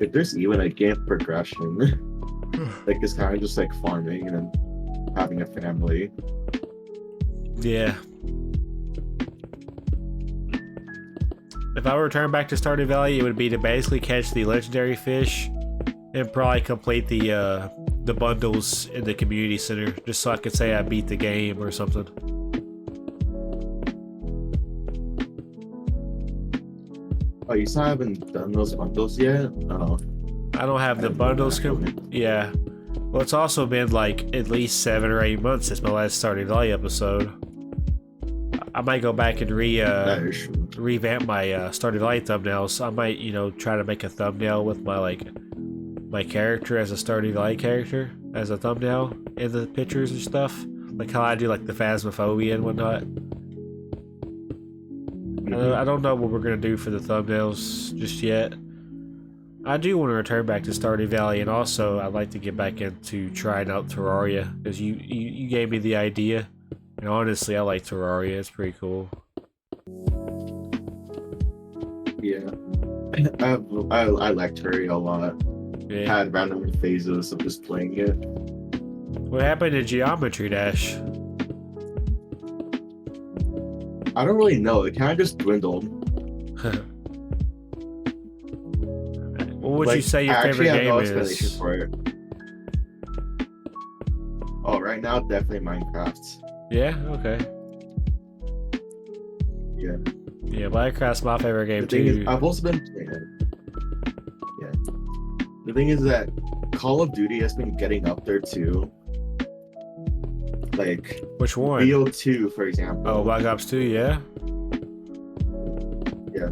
If there's even a game progression, like it's kind of just like farming and then having a family. Yeah. If I were to return back to Stardew Valley, it would be to basically catch the legendary fish and probably complete the bundles in the community center, just so I could say I beat the game or something. Oh, you still haven't done those bundles yet? Oh, I don't have the bundles. Yeah. Well, it's also been like at least 7 or 8 months since my last Stardew Valley episode. I might go back and that is true. revamp my Stardew Valley thumbnails. I might, try to make a thumbnail with my character as a Stardew Valley character as a thumbnail in the pictures and stuff, like how I do like the Phasmophobia and whatnot. I don't know what we're gonna do for the thumbnails just yet. I do want to return back to Stardew Valley, and also I'd like to get back into trying out Terraria, because you gave me the idea, and honestly, I like Terraria. It's pretty cool. Yeah, I like Terraria a lot. Yeah. Had random phases of just playing it. What happened to Geometry Dash? I don't really know. It kind of just dwindled. What would Like, you say your I actually favorite have no game explanation is? for it. Oh, right now, definitely Minecraft. Yeah, okay. Yeah. Yeah, Minecraft's my favorite game The thing too. is, I've also been playing. Yeah. The thing is that Call of Duty has been getting up there too. Like Which one? BO2, for example. Oh, Black Ops 2, yeah? Yeah.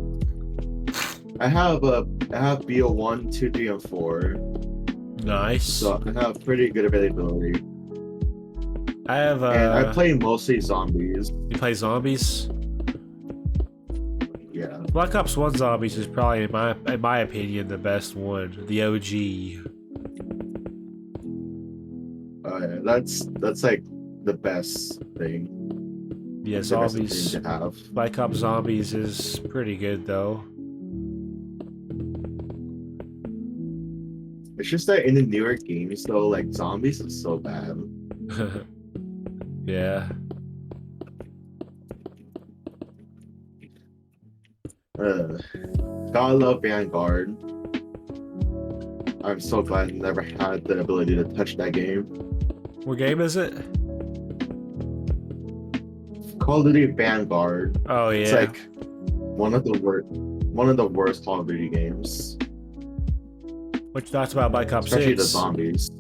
I have BO1, 2, 3, and 4. Nice. So I have pretty good availability. I have And I play mostly zombies. You play zombies? Yeah. Black Ops 1 Zombies is probably, in my opinion, the best one. The OG. Yeah, that's like the best thing. Yeah, The best Zombies. thing to have. Black Ops Zombies is pretty good, though. It's just that in the newer games, though, like zombies is so bad. Yeah. Gotta love Vanguard. I'm so glad I never had the ability to touch that game. What game is it? Call of Duty Vanguard. Oh, yeah. It's like one of the worst Call of Duty games. What you thoughts about Black Ops 6? Especially the zombies.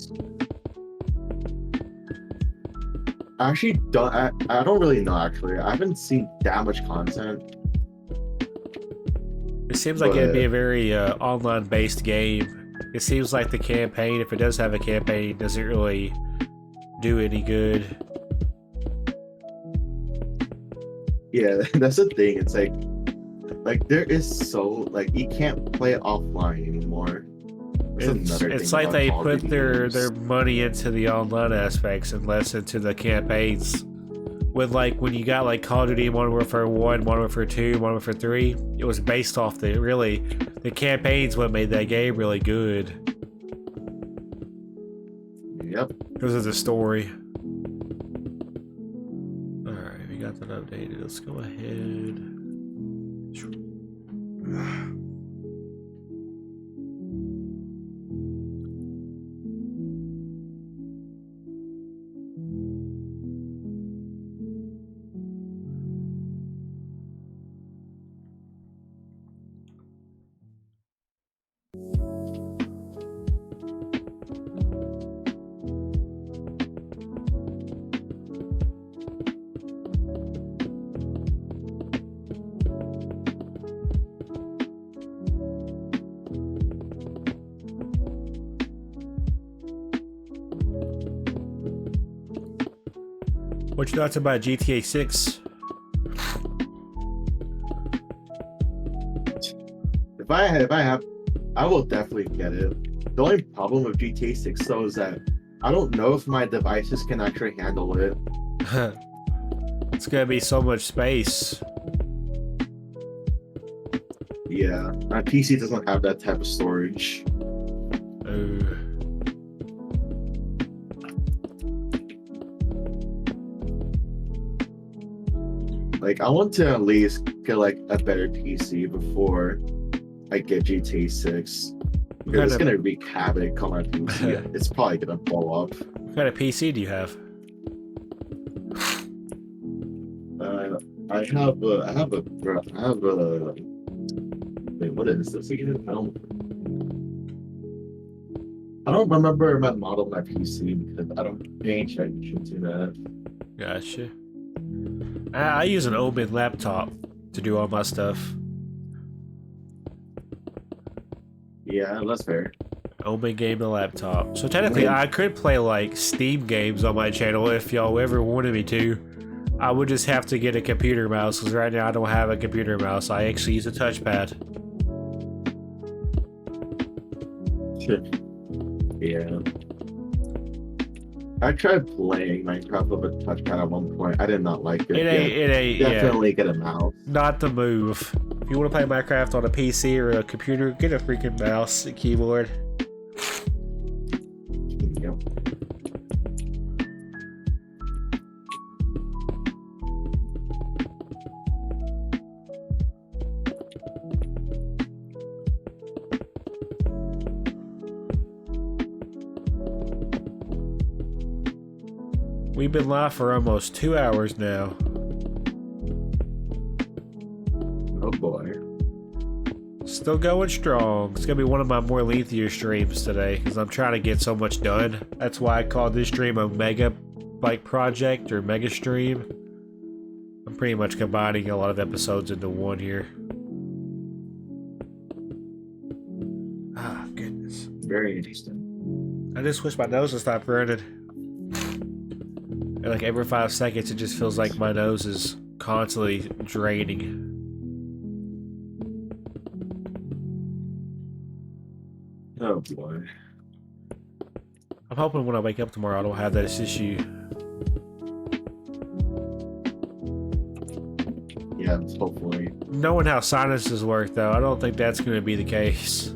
I actually don't. I don't really know. Actually, I haven't seen that much content. It seems like it'd be a very online-based game. It seems like the campaign, if it does have a campaign, doesn't really do any good. Yeah, that's the thing. It's like there is so like you can't play it offline anymore. It's like they put their money into the online aspects and less into the campaigns. With like when you got like Call of Duty Modern Warfare 1, Modern Warfare 2, Modern Warfare 3, it was based off the campaigns what made that game really good. Yep. Because of the story. Alright, we got that updated. Let's go ahead. What you thoughts about GTA 6? If I have, I will definitely get it. The only problem with GTA 6 though is that I don't know if my devices can actually handle it. It's gonna be so much space. Yeah, my PC doesn't have that type of storage. Like, I want to at least get like a better PC before I get GTA 6. Because it's gonna wreak havoc on my PC. It's probably gonna blow up. What kind of PC do you have? I have a wait, what is this again? I don't remember my model of my PC because I don't pay attention to that. Gotcha. I use an Omen laptop to do all my stuff. Yeah, that's fair. Omen game and laptop. So technically, I could play like Steam games on my channel if y'all ever wanted me to. I would just have to get a computer mouse because right now I don't have a computer mouse. I actually use a touchpad. Yeah. I tried playing Minecraft with a touchpad at one point. I did not like it. It ain't definitely get a mouse. Not the move. If you want to play Minecraft on a PC or a computer, get a freaking mouse and keyboard. Yep. We've been live for almost 2 hours now. Oh boy. Still going strong. It's gonna be one of my more lengthier streams today because I'm trying to get so much done. That's why I call this stream a mega project or mega stream. I'm pretty much combining a lot of episodes into one here. Ah, goodness. Very interesting. I just wish my nose would stop running. And like every 5 seconds, it just feels like my nose is constantly draining. Oh boy. I'm hoping when I wake up tomorrow, I don't have this issue. Yeah, hopefully. Knowing how sinuses work, though, I don't think that's going to be the case.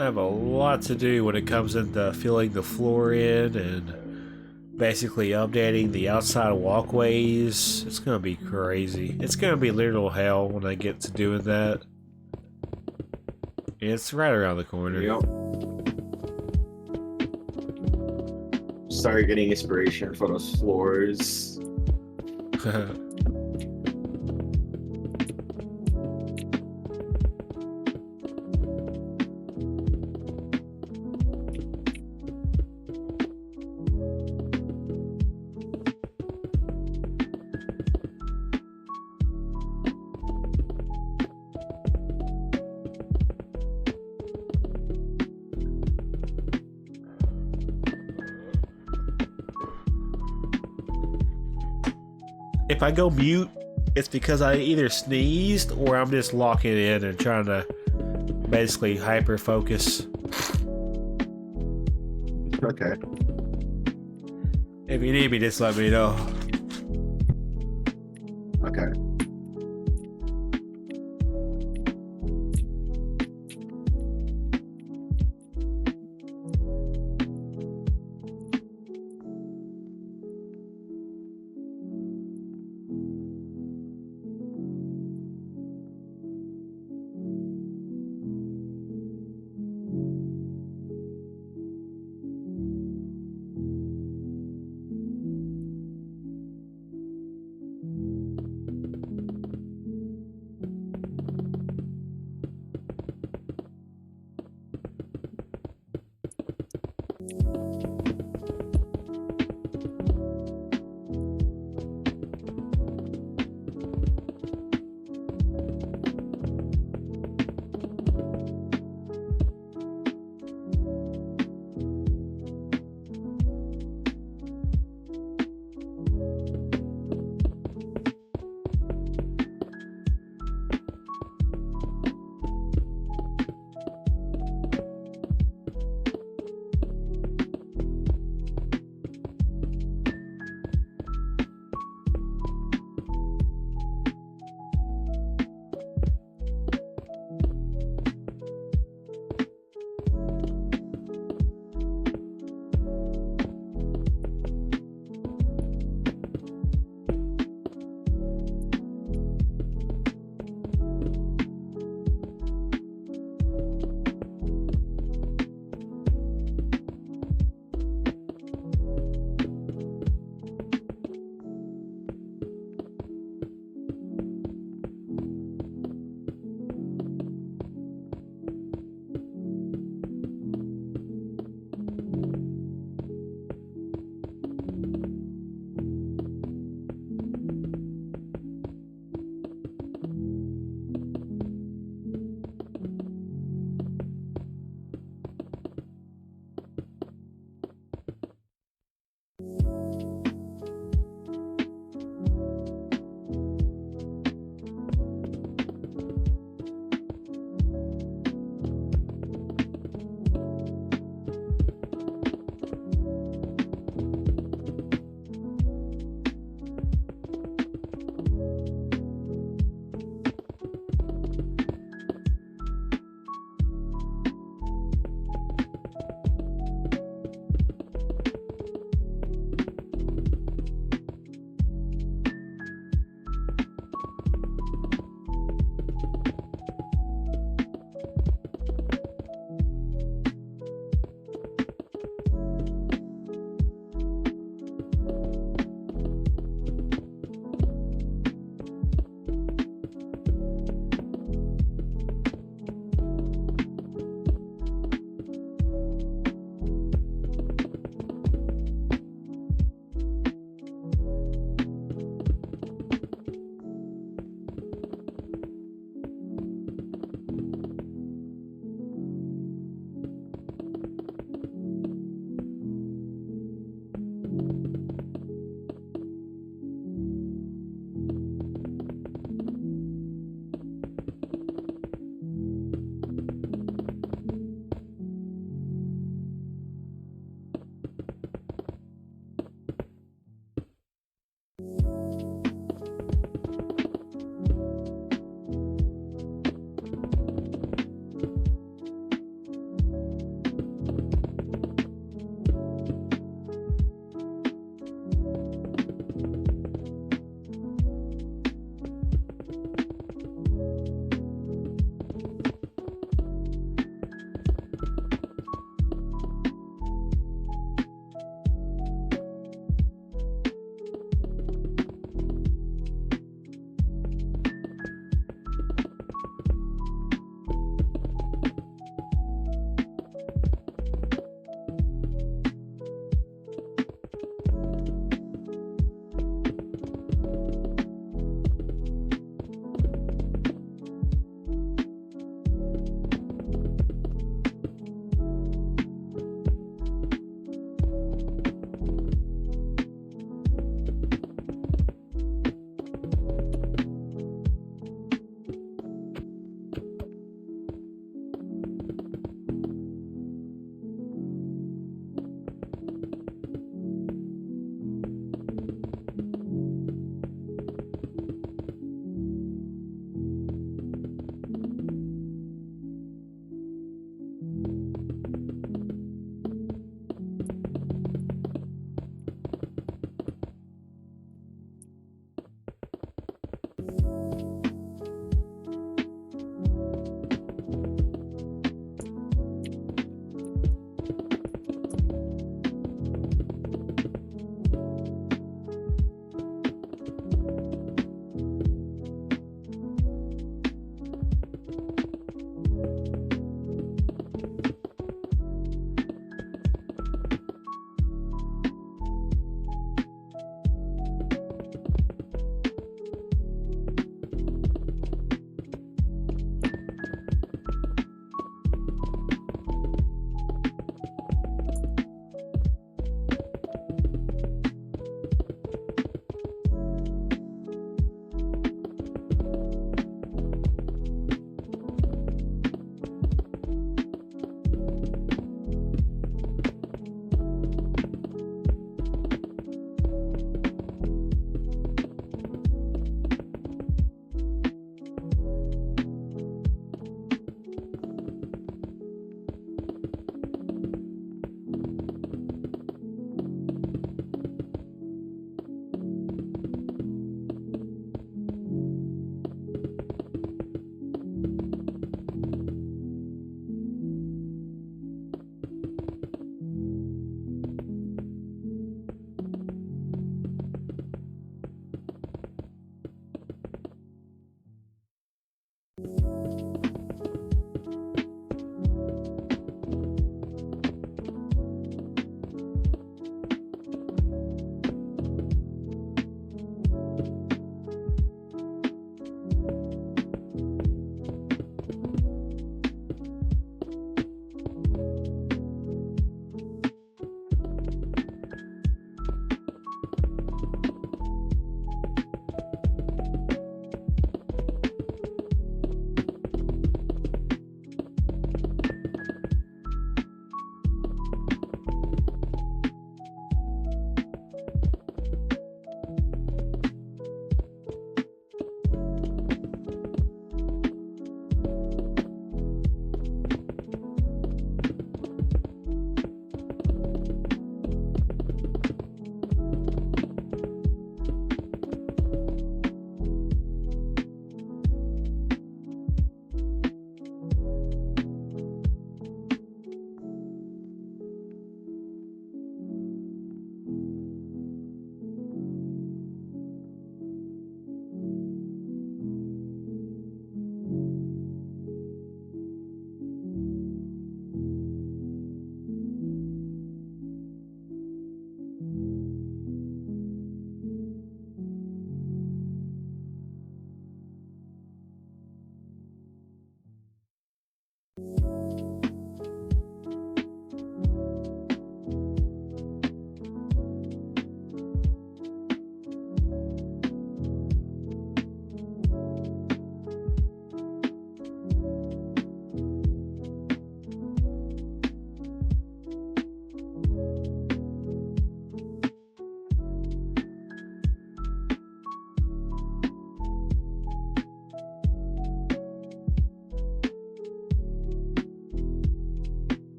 I have a lot to do when it comes into filling the floor in and basically updating the outside walkways. It's gonna be crazy. It's gonna be literal hell when I get to doing that. It's right around the corner. Yep. Start getting inspiration for those floors. If I go mute, it's because I either sneezed or I'm just locking in and trying to basically hyper focus. Okay. If you need me, just let me know. Okay.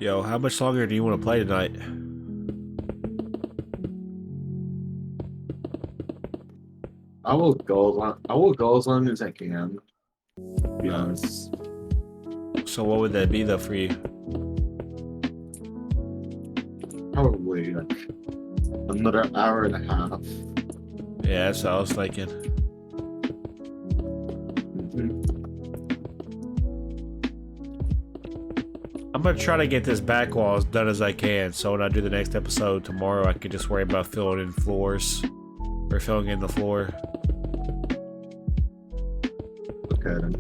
Yo, how much longer do you want to play tonight? I will go as long as I can. To be honest. So what would that be though for you? Probably like another hour and a half. Yeah, that's what I was thinking. I'm gonna try to get this back wall as done as I can, so when I do the next episode tomorrow, I can just worry about filling in floors or filling in the floor. Okay then.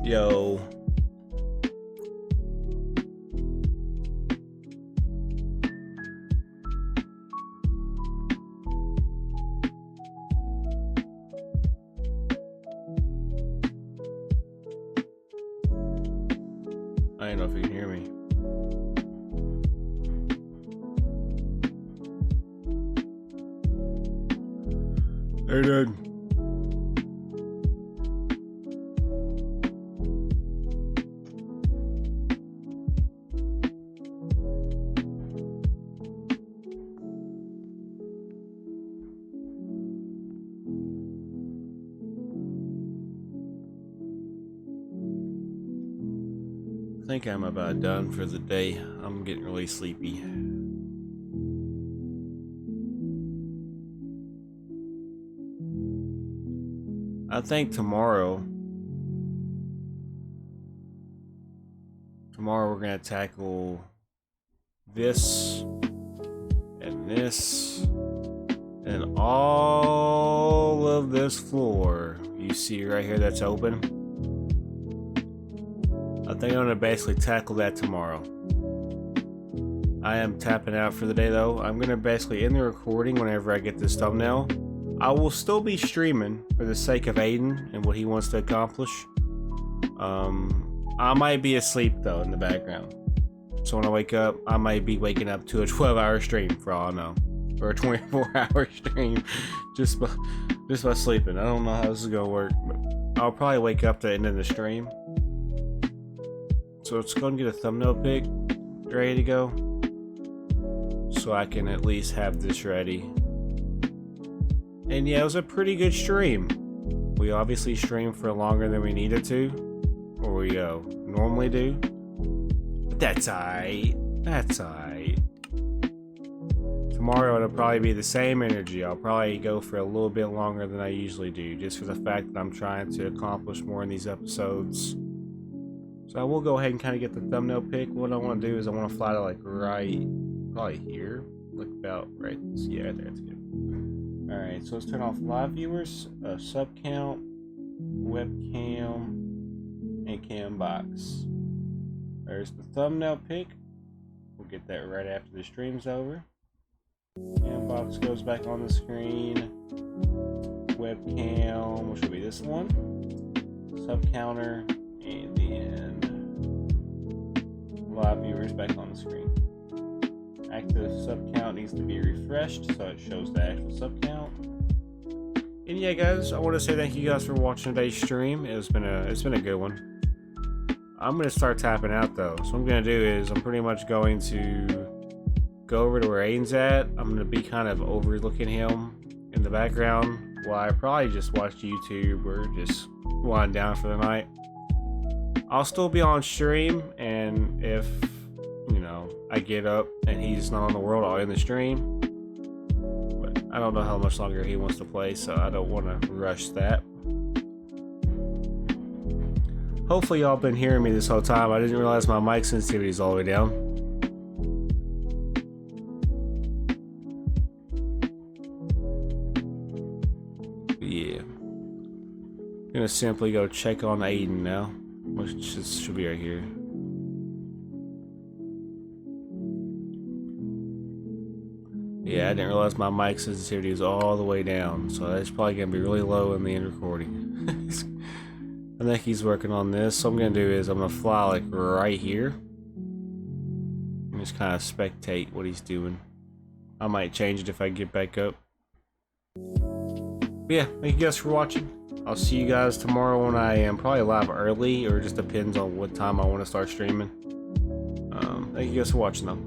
Yo. I don't know if you can hear me. Hey, dude. I think I'm about done for the day. I'm getting really sleepy. I think tomorrow we're gonna tackle this and this and all of this floor you see right here that's open. I think I'm gonna basically tackle that tomorrow. I am tapping out for the day though. I'm gonna basically end the recording whenever I get this thumbnail. I will still be streaming for the sake of Aiden and what he wants to accomplish. I might be asleep though in the background. So when I wake up, I might be waking up to a 12-hour stream for all I know. Or a 24-hour stream just by sleeping. I don't know how this is gonna work, but I'll probably wake up to the end of the stream. So let's go and get a thumbnail pic ready to go. So I can at least have this ready. And yeah, it was a pretty good stream. We obviously streamed for longer than we needed to. Or we normally do. But that's alright. That's alright. Tomorrow it'll probably be the same energy. I'll probably go for a little bit longer than I usually do. Just for the fact that I'm trying to accomplish more in these episodes. So I will go ahead and kind of get the thumbnail pic. What I want to do is I want to fly to like right, probably here. Like about right, yeah, right there, it's good. Alright, so let's turn off live viewers, sub count, webcam, and cam box. There's the thumbnail pic. We'll get that right after the stream's over. Cam box goes back on the screen. Webcam, which will be this one. Sub counter, and then live viewers back on the screen. Active sub count needs to be refreshed so it shows the actual sub count. And yeah, guys, I want to say thank you guys for watching today's stream. It's been a good one. I'm gonna start tapping out though. So what I'm gonna do is I'm pretty much going to go over to where Aiden's at. I'm gonna be kind of overlooking him in the background while I probably just watch YouTube or just wind down for the night. I'll still be on stream, and if I get up and he's not on the world, I'll end the stream. But I don't know how much longer he wants to play, so I don't want to rush that. Hopefully y'all been hearing me this whole time. I didn't realize my mic sensitivity is all the way down. Yeah. I'm gonna simply go check on Aiden now, which should be right here. Yeah, I didn't realize my mic sensitivity is all the way down, so that's probably going to be really low in the end recording. I think he's working on this, so what I'm going to do is I'm going to fly like right here. And just kind of spectate what he's doing. I might change it if I get back up. But yeah, thank you guys for watching. I'll see you guys tomorrow when I am probably live early, or it just depends on what time I want to start streaming. Thank you guys for watching though.